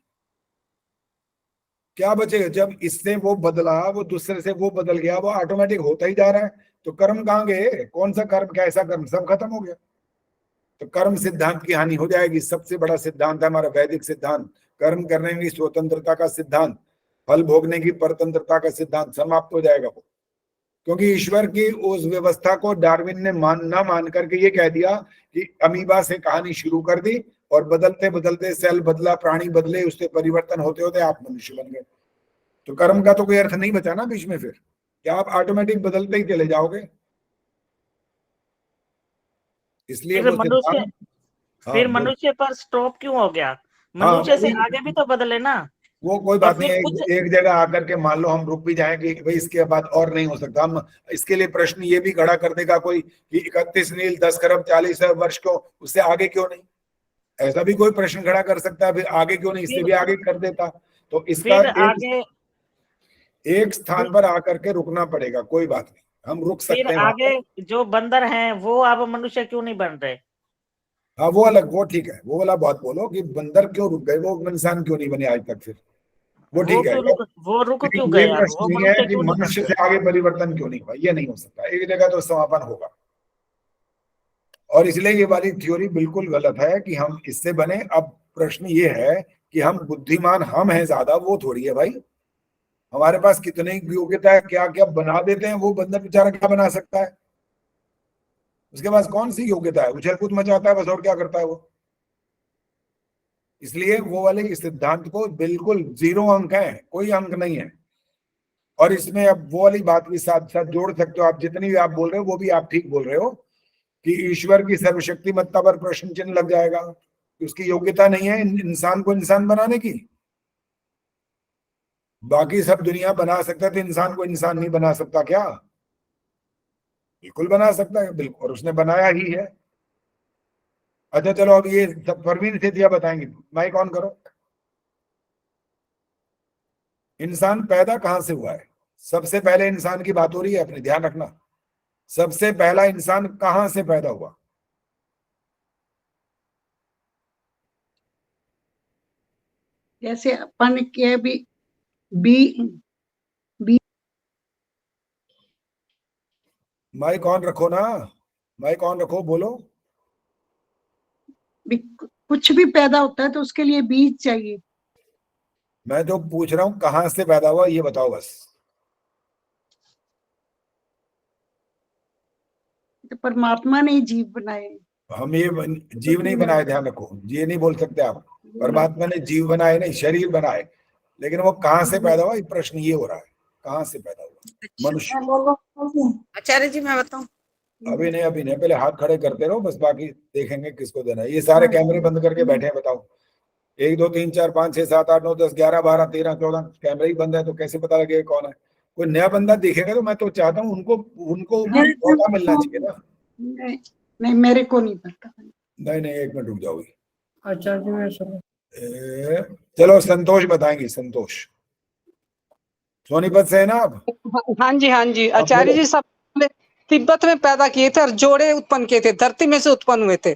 क्या बचेगा? जब इससे वो बदला, वो दूसरे से वो बदल गया, वो ऑटोमेटिक होता ही जा रहा है, तो कर्म कहाँ गए? कौन सा कर्म, कैसा कर्म? सब खत्म हो गया। तो कर्म सिद्धांत की हानि हो जाएगी। सबसे बड़ा सिद्धांत है हमारा वैदिक सिद्धांत, कर्म करने की स्वतंत्रता का सिद्धांत, फल भोगने की परतंत्रता का सिद्धांत समाप्त हो जाएगा वो। क्योंकि ईश्वर की उस व्यवस्था को डार्विन ने मान करके ये कह दिया कि अमीबा से कहानी शुरू कर दी और बदलते बदलते सेल बदला, प्राणी बदले, उससे परिवर्तन होते होते आप मनुष्य बन गए। तो कर्म का तो कोई अर्थ नहीं बचा ना बीच में, फिर क्या आप ऑटोमेटिक बदलते ही चले जाओगे? इसलिए वो मनुष्य, फिर मनुष्य पर स्टॉप क्यों हो गया? मनुष्य से आगे भी तो बदले ना। वो कोई बात नहीं है। एक जगह आकर के मान लो हम रुक भी जाएं कि भाई इसके बाद और नहीं हो सकता, हम इसके लिए प्रश्न ये भी खड़ा कर देगा कोई कि 31 नील 10 खरब 40 वर्ष क्यों, उससे आगे क्यों नहीं? ऐसा भी कोई प्रश्न खड़ा कर सकता है, फिर आगे क्यों नहीं, इससे भी आगे कर देता। तो इसका आगे एक स्थान पर आकर के रुकना पड़ेगा, कोई बात नहीं, हम रुक सकते हैं। आगे जो बंदर हैं वो अब मनुष्य क्यों नहीं बन रहे? हाँ वो अलग, वो ठीक है, वो वाला बात बोलो कि बंदर क्यों रुक गए, वो इंसान क्यों नहीं बने आज तक, फिर वो ठीक है। वो रुक क्यों ये गए? प्रश्न नहीं है कि मनुष्य से आगे परिवर्तन क्यों नहीं हुआ, ये नहीं हो सकता। एक जगह तो समापन होगा, और इसलिए ये वाली थ्योरी बिल्कुल गलत है कि हम इससे बने। अब प्रश्न ये है कि हम बुद्धिमान हम हैं ज्यादा, वो थोड़ी है भाई। हमारे पास कितनी योग्यता है, क्या क्या बना देते हैं। वो बंदर बेचारा क्या बना सकता है? उसके पास कौन सी योग्यता है? उछल कूद मचाता है बस, और क्या करता है वो? इसलिए वो वाले सिद्धांत को बिल्कुल 0 अंक है, कोई अंक नहीं है। और इसमें अब वो वाली बात भी साथ साथ जोड़ सकते हो आप, जितनी भी आप बोल रहे हो वो भी आप ठीक बोल रहे हो कि ईश्वर की सर्वशक्तिमत्ता पर प्रश्न चिन्ह लग जाएगा, उसकी योग्यता नहीं है इंसान को इंसान बनाने की। बाकी सब दुनिया बना सकता है तो इंसान को इंसान नहीं बना सकता क्या? बिल्कुल बना सकता है, बिल्कुल, और उसने बनाया ही है। अच्छा चलो, अब ये सब परवीन सेठिया बताएंगे। माइक ऑन करो। इंसान पैदा कहां से हुआ है? सबसे पहले इंसान की बात हो रही है, अपने ध्यान रखना। सबसे पहला इंसान कहां से पैदा हुआ? जैसे अपन के बी माइक ऑन रखो ना, माइक ऑन रखो, बोलो। कुछ भी पैदा होता है तो उसके लिए बीज चाहिए। मैं तो पूछ रहा हूं कहां से पैदा हुआ, ये बताओ बस। तो परमात्मा ने जीव बनाए। हम ये जीव नहीं बनाए, ध्यान रखो, ये नहीं बोल सकते आप। परमात्मा ने जीव बनाए नहीं, शरीर बनाए, लेकिन वो कहाँ से पैदा हुआ, ये प्रश्न ये हो रहा है, कहाँ से पैदा हुआ मनुष्य। आचार्य जी मैं बताऊं, अभी नहीं, पहले हाथ खड़े करते रहो बस, बाकी देखेंगे किसको देना है। ये सारे कैमरे बंद करके बैठे हैं, बताओ 1 2 3 4 5 6 7 8 9 10 11 12 13 14 कैमरे ही बंद है, तो कैसे पता लगेगा कौन है। कोई नया बंदा दिखेगा तो मैं तो चाहता हूँ उनको मौका मिलना चाहिए ना। नहीं मेरे को नहीं पता। नहीं 1 मिनट रुक जाओगी। आचार्य चलो संतोष बताएंगे, संतोष सोनीपत से है ना आप? हाँ जी आचार्य जी सब तिब्बत में पैदा किए थे और जोड़े उत्पन्न किए थे, धरती में से उत्पन्न हुए थे,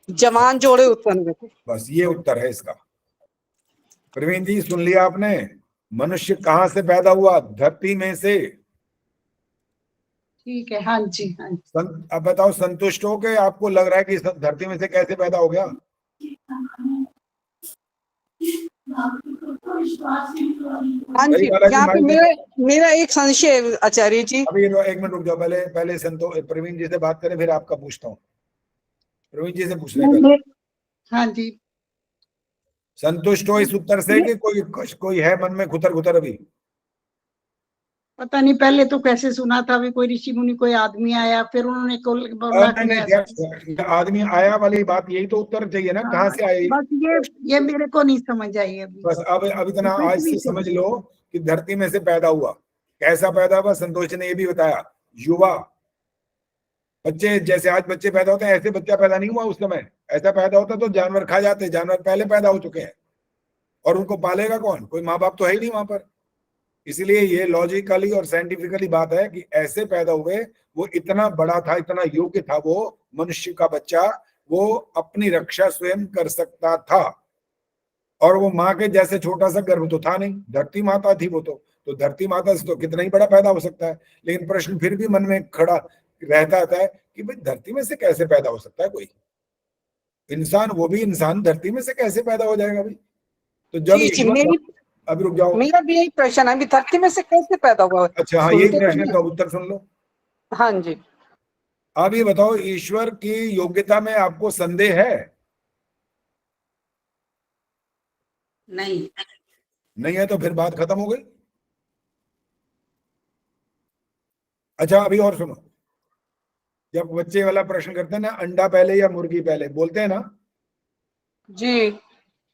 जवान जोड़े उत्पन्न हुए थे। बस ये उत्तर है इसका। प्रवीण जी सुन लिया आपने, मनुष्य कहाँ से पैदा हुआ, धरती में से। ठीक है, हाँ जी। अब बताओ संतुष्ट हो के आपको लग रहा है कि धरती में से कैसे पैदा हो गया? हाँ जी, यहाँ पे मेरा एक संशय है आचार्य जी। अभी 1 मिनट रुक जाओ, पहले संतोष प्रवीण जी से बात करें, फिर आपका पूछता हूँ। प्रवीण जी से पूछ रहे हैं। हाँ जी। संतुष्ट हो इस उत्तर से कि कोई है मन में खुतर अभी? पता नहीं, पहले तो कैसे सुना था भी कोई ऋषि मुनि, कोई आदमी आया, फिर उन्होंने बोला नहीं, आदमी आया वाली बात, यही तो उत्तर चाहिए ना, कहाँ से आया? बस ये मेरे को नहीं समझ आई अभी। बस अब इतना आज से समझ लो कि धरती में से पैदा हुआ। कैसा पैदा हुआ संतोष ने ये भी बताया। युवा बच्चे, जैसे आज बच्चे पैदा होते हैं ऐसे बच्चा पैदा नहीं हुआ उस समय। ऐसा पैदा होता तो जानवर खा जाते, जानवर पहले पैदा हो चुके हैं, और उनको पालेगा कौन? कोई माँ बाप तो है ही नहीं वहां पर। इसलिए ये लॉजिकली और साइंटिफिकली बात है कि ऐसे पैदा हुए। वो इतना बड़ा था, इतना योग्य था वो मनुष्य का बच्चा, वो अपनी रक्षा स्वयं कर सकता था। और वो माँ के जैसे छोटा सा गर्भ तो था नहीं, धरती माता थी वो तो धरती माता से तो कितना ही बड़ा पैदा हो सकता है। लेकिन प्रश्न फिर भी मन में खड़ा रहता है कि भाई धरती में से कैसे पैदा हो सकता है कोई इंसान, वो भी इंसान धरती में से कैसे पैदा हो जाएगा भाई? तो जब अभी रुक जाओ, मेरा भी यही प्रश्न है, धरती में से कैसे पैदा हुआ? अच्छा हाँ, यही प्रश्न का उत्तर सुन लो। हाँ जी। आप ये बताओ, ईश्वर की योग्यता में आपको संदेह है? नहीं है तो फिर बात खत्म हो गई। अच्छा अभी और सुनो, जब बच्चे वाला प्रश्न करते हैं ना, अंडा पहले या मुर्गी पहले, बोलते हैं ना जी,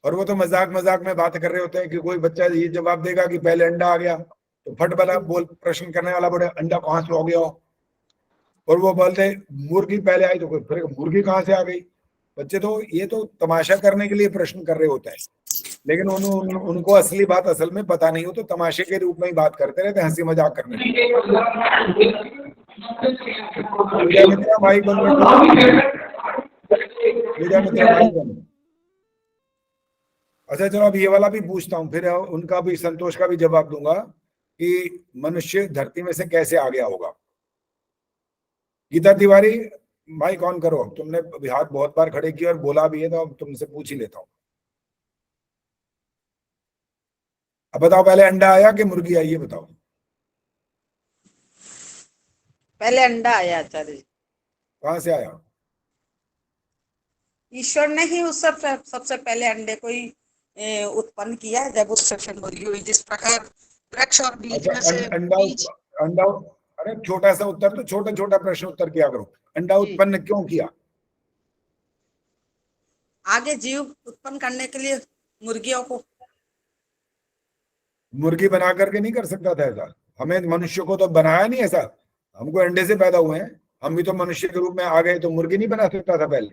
और वो तो मजाक में बात कर रहे होते हैं कि कोई बच्चा ये जवाब देगा कि पहले अंडा आ गया, तो फट वाला प्रश्न करने वाला बोले अंडा कहाँ से हो गया? और वो बोलते मुर्गी पहले आई, तो फिर मुर्गी कहाँ से आ गई? बच्चे तो ये तो तमाशा करने के लिए प्रश्न कर रहे होते हैं, लेकिन उनको असली बात असल में पता नहीं हो, तो तमाशे के रूप में ही बात करते रहते, हंसी मजाक करने। भाई अच्छा चलो अब ये वाला भी पूछता हूँ, फिर उनका भी, संतोष का भी जवाब दूंगा कि मनुष्य धरती में से कैसे आ गया होगा। गीता तिवारी भाई कौन करो, तुमने अभी हाथ बहुत बार खड़े किए और बोला भी है, तो अब तुमसे पूछ ही लेता हूँ। अब बताओ पहले अंडा आया कि मुर्गी आई, ये बताओ। पहले अंडा आया आचार्य जी। कहाँ से आया? ईश्वर ने ही उस सबसे पहले अंडे को ही उत्पन्न किया, जब उससे फिर मुर्गी हुई। जिस प्रकार वृक्ष और बीज में से अंडा अरे छोटा सा उत्तर, तो छोटा प्रश्न उत्तर किया करो। अंडा उत्पन्न क्यों किया? आगे जीव उत्पन्न करने के लिए मुर्गियों को। मुर्गी बना करके नहीं कर सकता था ऐसा? हमें मनुष्य को तो बनाया नहीं ऐसा, हमको अंडे से पैदा हुए हैं, हम भी तो मनुष्य के रूप में आ गए, तो मुर्गी नहीं बना सकता था पहले?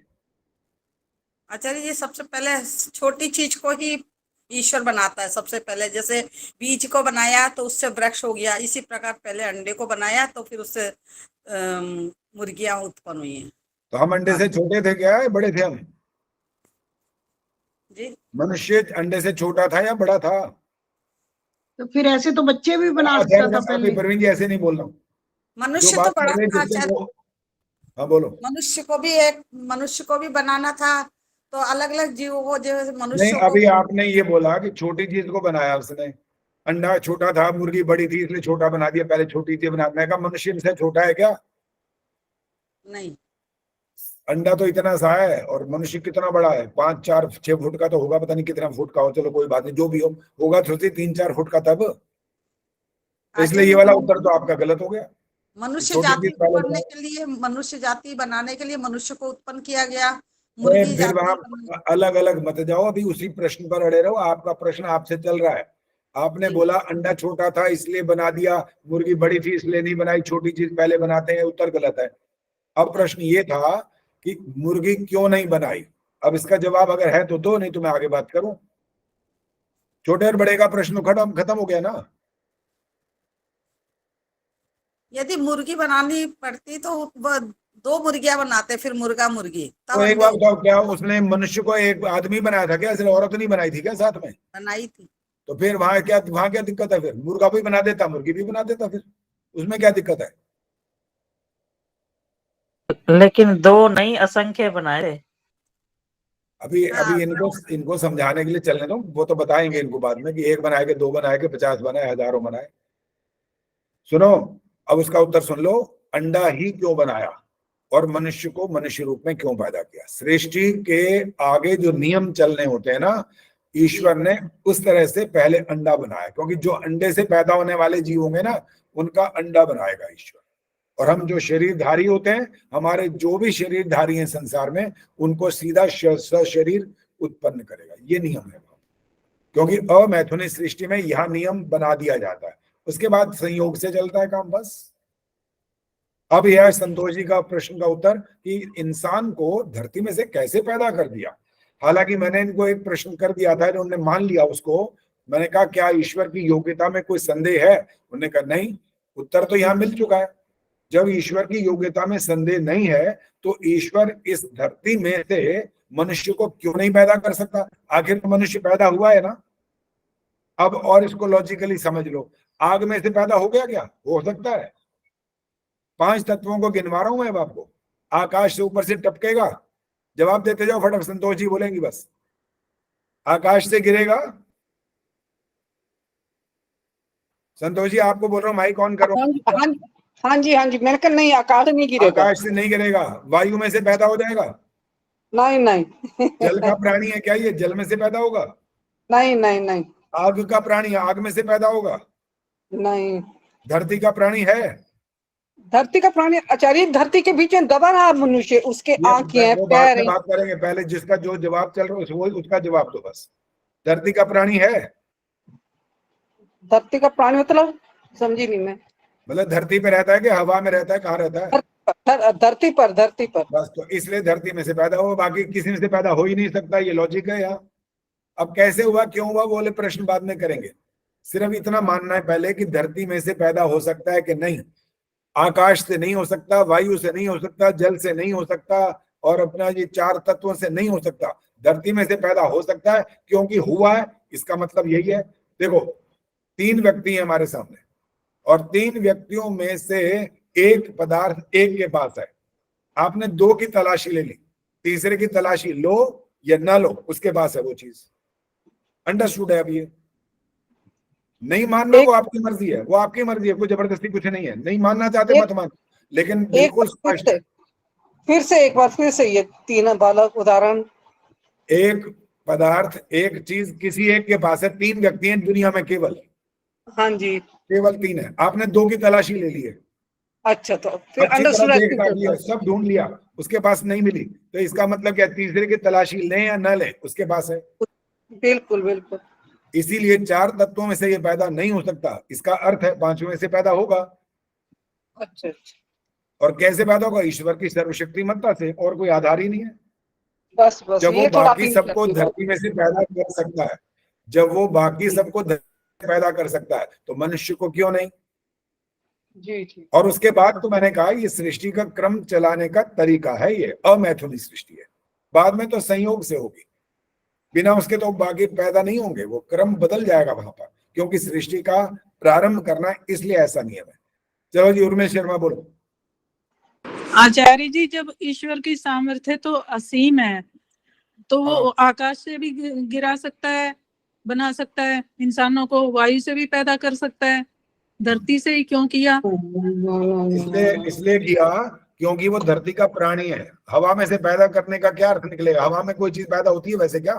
आचार्य जी सबसे पहले छोटी चीज को ही ईश्वर बनाता है सबसे पहले। जैसे बीज को बनाया तो उससे वृक्ष हो गया, इसी प्रकार पहले अंडे को बनाया तो फिर उससे मुर्गियां उत्पन्न हुई हैं। तो हम अंडे से छोटे थे क्या, बड़े थे हम जी? मनुष्य अंडे से छोटा था या बड़ा था? तो फिर ऐसे तो बच्चे भी बना सकता था पहले। प्रवीण जी ऐसे नहीं बोल रहा हूँ, मनुष्य तो बड़ा था। हाँ बोलो। मनुष्य को भी बनाना था, तो अलग अलग जीवों को, जो मनुष्य नहीं, अभी आपने ये बोला कि छोटी चीज को बनाया उसने। अंडा छोटा था, मुर्गी बड़ी थी, इसलिए छोटा बना दिया, पहले छोटी चीज बना। मैं कहा मनुष्य से छोटा है क्या? नहीं। अंडा तो इतना सा है और मनुष्य कितना बड़ा है, 5, 4, 6 फुट का तो होगा, पता नहीं कितना फुट का हो, चलो कोई बात नहीं, जो भी हो होगा तो 3, 4 फुट का तब। तो इसलिए ये वाला उत्तर तो आपका गलत हो गया। मनुष्य छोटी जाति चीज पहले बनने बनाओ। के लिए, मनुष्य जाति बनाने के लिए मनुष्य को उत्पन्न किया गया। अरे मुर्गी फिर जाति वहां अलग अलग मत जाओ, अभी उसी प्रश्न पर अड़े रहो। आपका प्रश्न आपसे चल रहा है। आपने बोला अंडा छोटा था इसलिए बना दिया, मुर्गी बड़ी थी इसलिए नहीं बनाई, छोटी चीज पहले बनाते हैं, उत्तर गलत है। अब प्रश्न ये था कि मुर्गी क्यों नहीं बनाई। अब इसका जवाब अगर है तो दो, नहीं तो मैं आगे बात करूं। छोटे और बड़े का प्रश्न खत्म हो गया ना। यदि मुर्गी बनानी पड़ती तो वो 2 मुर्गियां बनाते, फिर मुर्गा मुर्गी। तब तो एक बात बताओ, क्या उसने मनुष्य को एक आदमी बनाया था क्या, सिर्फ औरत नहीं बनाई थी क्या साथ में? बनाई थी। तो फिर वहां क्या दिक्कत है? फिर मुर्गा भी बना देता, मुर्गी भी बना देता, फिर उसमें क्या दिक्कत है? लेकिन 2 नहीं असंख्य बनाए। अभी इनको समझाने के लिए चलने दो, वो तो बताएंगे इनको बाद में कि 1 बनाए के 2 बनाए के 50 बनाए, हजारों बनाए। सुनो, अब उसका उत्तर सुन लो। अंडा ही क्यों बनाया और मनुष्य को मनुष्य रूप में क्यों पैदा किया? सृष्टि के आगे जो नियम चलने होते हैं ना, ईश्वर ने उस तरह से पहले अंडा बनाया, क्योंकि जो अंडे से पैदा होने वाले जीव होंगे ना, उनका अंडा बनाएगा ईश्वर। और हम जो शरीरधारी होते हैं, हमारे जो भी शरीरधारी हैं संसार में, उनको सीधा शरीर उत्पन्न करेगा। ये नियम है, क्योंकि अमैथुनी सृष्टि में यह नियम बना दिया जाता है। उसके बाद संयोग से चलता है काम, बस। अब यह संतोष जी का प्रश्न का उत्तर कि इंसान को धरती में से कैसे पैदा कर दिया। हालांकि मैंने इनको एक प्रश्न कर दिया था, उन्होंने मान लिया उसको। मैंने कहा क्या ईश्वर की योग्यता में कोई संदेह है? उन्होंने कहा नहीं। उत्तर तो यहाँ मिल चुका है। जब ईश्वर की योग्यता में संदेह नहीं है तो ईश्वर इस धरती में से मनुष्य को क्यों नहीं पैदा कर सकता? आखिर मनुष्य पैदा हुआ है ना। अब और इसको लॉजिकली समझ लो, आग में से पैदा हो गया क्या? हो सकता है। 5 तत्वों को गिनवा रहा हूं मैं आपको। आकाश से ऊपर से टपकेगा, जवाब देते जाओ फटाफट, संतोष जी बोलेंगी बस। आकाश से गिरेगा। संतोष जी आपको बोल रहा हूँ, माइक ऑन करो। हाँ जी मैंने कहा नहीं, आकाश से नहीं गिरेगा। आकाश से नहीं गिरेगा, वायु में से पैदा हो जाएगा। नहीं जल का प्राणी है क्या ये? जल में से पैदा होगा? नहीं। आग का प्राणी, आग में से पैदा होगा? नहीं। धरती का प्राणी है? धरती का प्राणी आचार्य, धरती के बीच में दबा रहा मनुष्य, उसके आंखें हैं, पैर हैं। बात करेंगे, पहले जिसका जो जवाब चल रहा है वो उसका जवाब दो बस। धरती का प्राणी है? धरती का प्राणी मतलब समझी नहीं मैं। मतलब धरती पे रहता है कि हवा में रहता है, कहाँ रहता है? धरती पर बस। तो इसलिए धरती में से पैदा हुआ, बाकी किसी में से पैदा हो ही नहीं सकता। ये लॉजिक है यार। अब कैसे हुआ, क्यों हुआ, वो वाले प्रश्न बाद में करेंगे। सिर्फ इतना मानना है पहले कि धरती में से पैदा हो सकता है कि नहीं। आकाश से नहीं हो सकता, वायु से नहीं हो सकता, जल से नहीं हो सकता, और अपना ये 4 तत्वों से नहीं हो सकता। धरती में से पैदा हो सकता है क्योंकि हुआ है। इसका मतलब यही है। देखो 3 व्यक्ति हैं हमारे सामने, और 3 व्यक्तियों में से एक पदार्थ एक के पास है। आपने 2 की तलाशी ले ली, तीसरे की तलाशी लो या ना लो, उसके पास है वो चीज। अंडरस्टूड है? अब ये नहीं मानना वो आपकी मर्जी है, वो आपकी मर्जी है, कोई जबरदस्ती कुछ नहीं है। नहीं मानना चाहते मत मान, लेकिन बिल्कुल स्पष्ट है। फिर से एक बार फिर से ये 3 वाला उदाहरण। एक पदार्थ, एक चीज किसी एक के पास है। 3 व्यक्ति हैं दुनिया में केवल। हाँ जी, केवल 3 है। आपने 2 की तलाशी ले ली है। अच्छा, तो फिर अंडरस्टूड, सब ढूंढ लिया, उसके पास नहीं मिली, तो इसका मतलब क्या? तीसरे की तलाशी लें या न लें, उसके पास है। बिल्कुल। इसीलिए 4 तत्वों में से ये पैदा नहीं हो सकता। इसका अर्थ है 5वें में से पैदा होगा। अच्छा। और कैसे पैदा होगा? ईश्वर की सर्वशक्तिमत्ता से, और कोई आधार ही नहीं है। बस जब वो बाकी सबको धरती में से पैदा कर सकता है, जब वो बाकी सबको पैदा कर सकता है, तो मनुष्य को क्यों नहीं? जी। और उसके बाद तो मैंने कहा ये सृष्टि का क्रम चलाने का तरीका है, ये अमैथुनी सृष्टि है। बाद में तो संयोग से होगी, बिना उसके तो बाकी पैदा नहीं होंगे। वो क्रम बदल जाएगा वहां पर, क्योंकि सृष्टि का प्रारंभ करना इसलिए ऐसा नियम है। चलो जी, उर्मेश शर्मा बोलो। आचार्य जी, जब ईश्वर की सामर्थ्य तो असीम है, तो वो आकाश से भी गिरा सकता है, बना सकता है, इंसानों को वायु से भी पैदा कर सकता है, धरती से ही क्यों किया? इसलिए किया क्योंकि वो धरती का प्राणी है। हवा में से पैदा करने का क्या अर्थ निकलेगा? हवा में कोई चीज पैदा होती है वैसे क्या?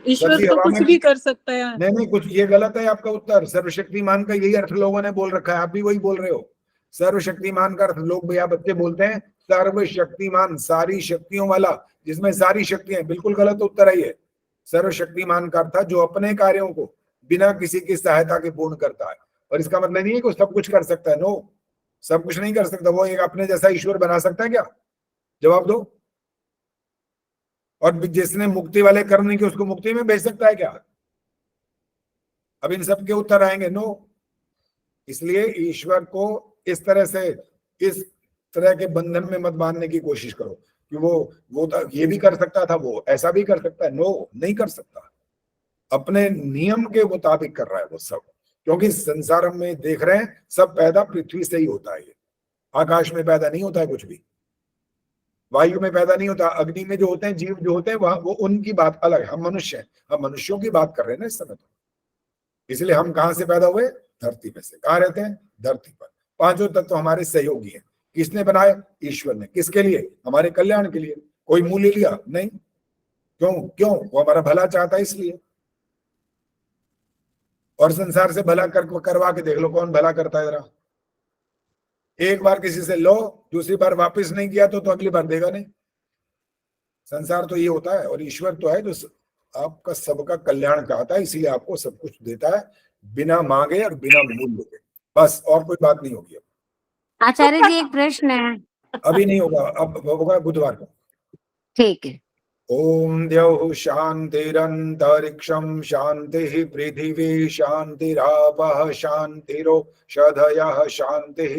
ईश्वर धरती तो हवा कुछ में भी कर सकता है। नहीं, कुछ ये गलत है आपका उत्तर। सर्वशक्तिमान का यही अर्थ लोगों ने बोल रखा है, आप भी वही बोल रहे हो। सर्वशक्तिमान का अर्थ लोग भैया बच्चे बोलते हैं सर्वशक्तिमान, सारी शक्तियों वाला, जिसमें सारी शक्तियां। बिल्कुल गलत उत्तर है ये। सर्वशक्तिमान का अर्थ जो अपने कार्यों को बिना किसी की सहायता के पूर्ण करता है। और इसका मतलब नहीं है कि वो सब कुछ कर सकता है, नो, सब कुछ नहीं कर सकता। वो एक अपने जैसा ईश्वर बना सकता है क्या? जवाब दो। और जिसने मुक्ति वाले कर्म नहीं किए उसको मुक्ति में भेज सकता है क्या? अब इन सब के उत्तर आएंगे नो। इसलिए ईश्वर को इस तरह से, इस तरह के बंधन में मत बांधने की कोशिश करो कि वो ये भी कर सकता था, वो ऐसा भी कर सकता है। नो, नहीं कर सकता। अपने नियम के मुताबिक कर रहा है वो सब। क्योंकि संसार में देख रहे हैं सब पैदा पृथ्वी से ही होता है। ये आकाश में पैदा नहीं होता है कुछ भी, वायु में पैदा नहीं होता। अग्नि में जो होते हैं जीव जो होते हैं वहां, वो उनकी बात अलग है। हम मनुष्य हैं, हम मनुष्यों की बात कर रहे हैं ना इस समय। तो इसलिए हम कहां से पैदा हुए? धरती में से। कहां रहते हैं? धरती पर। पांचों तत्व हमारे सहयोगी हैं। किसने बनाए? ईश्वर ने। किसके लिए? हमारे कल्याण के लिए। कोई मूल्य लिया? नहीं। क्यों? वो हमारा भला चाहता है इसलिए। और संसार से भला करवा के देख लो कौन भला करता है जरा। एक बार किसी से लो, दूसरी बार वापस नहीं किया तो अगली बार देगा नहीं। संसार तो ये होता है। और ईश्वर तो है जो आपका सबका कल्याण चाहता है, इसीलिए आपको सब कुछ देता है बिना मांगे और बिना मूल्य के। बस, और कोई बात नहीं होगी। आचार्य जी एक प्रश्न है। अभी नहीं होगा, अब होगा बुधवार को। ठीक है। ओम द्यौः शान्तिरन्तरिक्षं शान्तिः पृथिवी शान्तिरापः शान्तिरोषधयः शान्तिः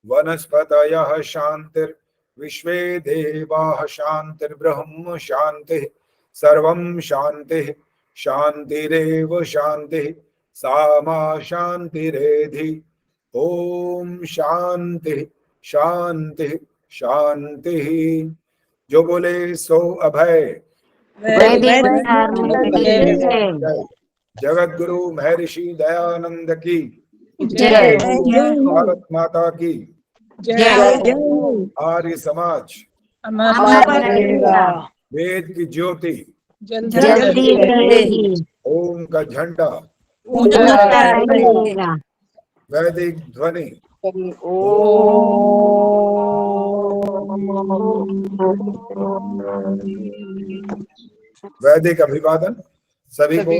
वनस्पतयः शान्तिर्विश्वे देवाः शान्तिर्ब्रह्म शान्तिः सर्वं शान्तिः शान्तिरेव शान्तिः सा मा शान्तिरेधि। ओम शान्तिः शान्तिः शान्तिः। जो बोले सो अभय। जगत गुरु महर्षि दयानंद की जय। भारत माता की जय। आर्य समाज वेद की ज्योति जल्दी ओम का झंडा वैदिक ध्वनि वैदिक अभिवादन सभी को।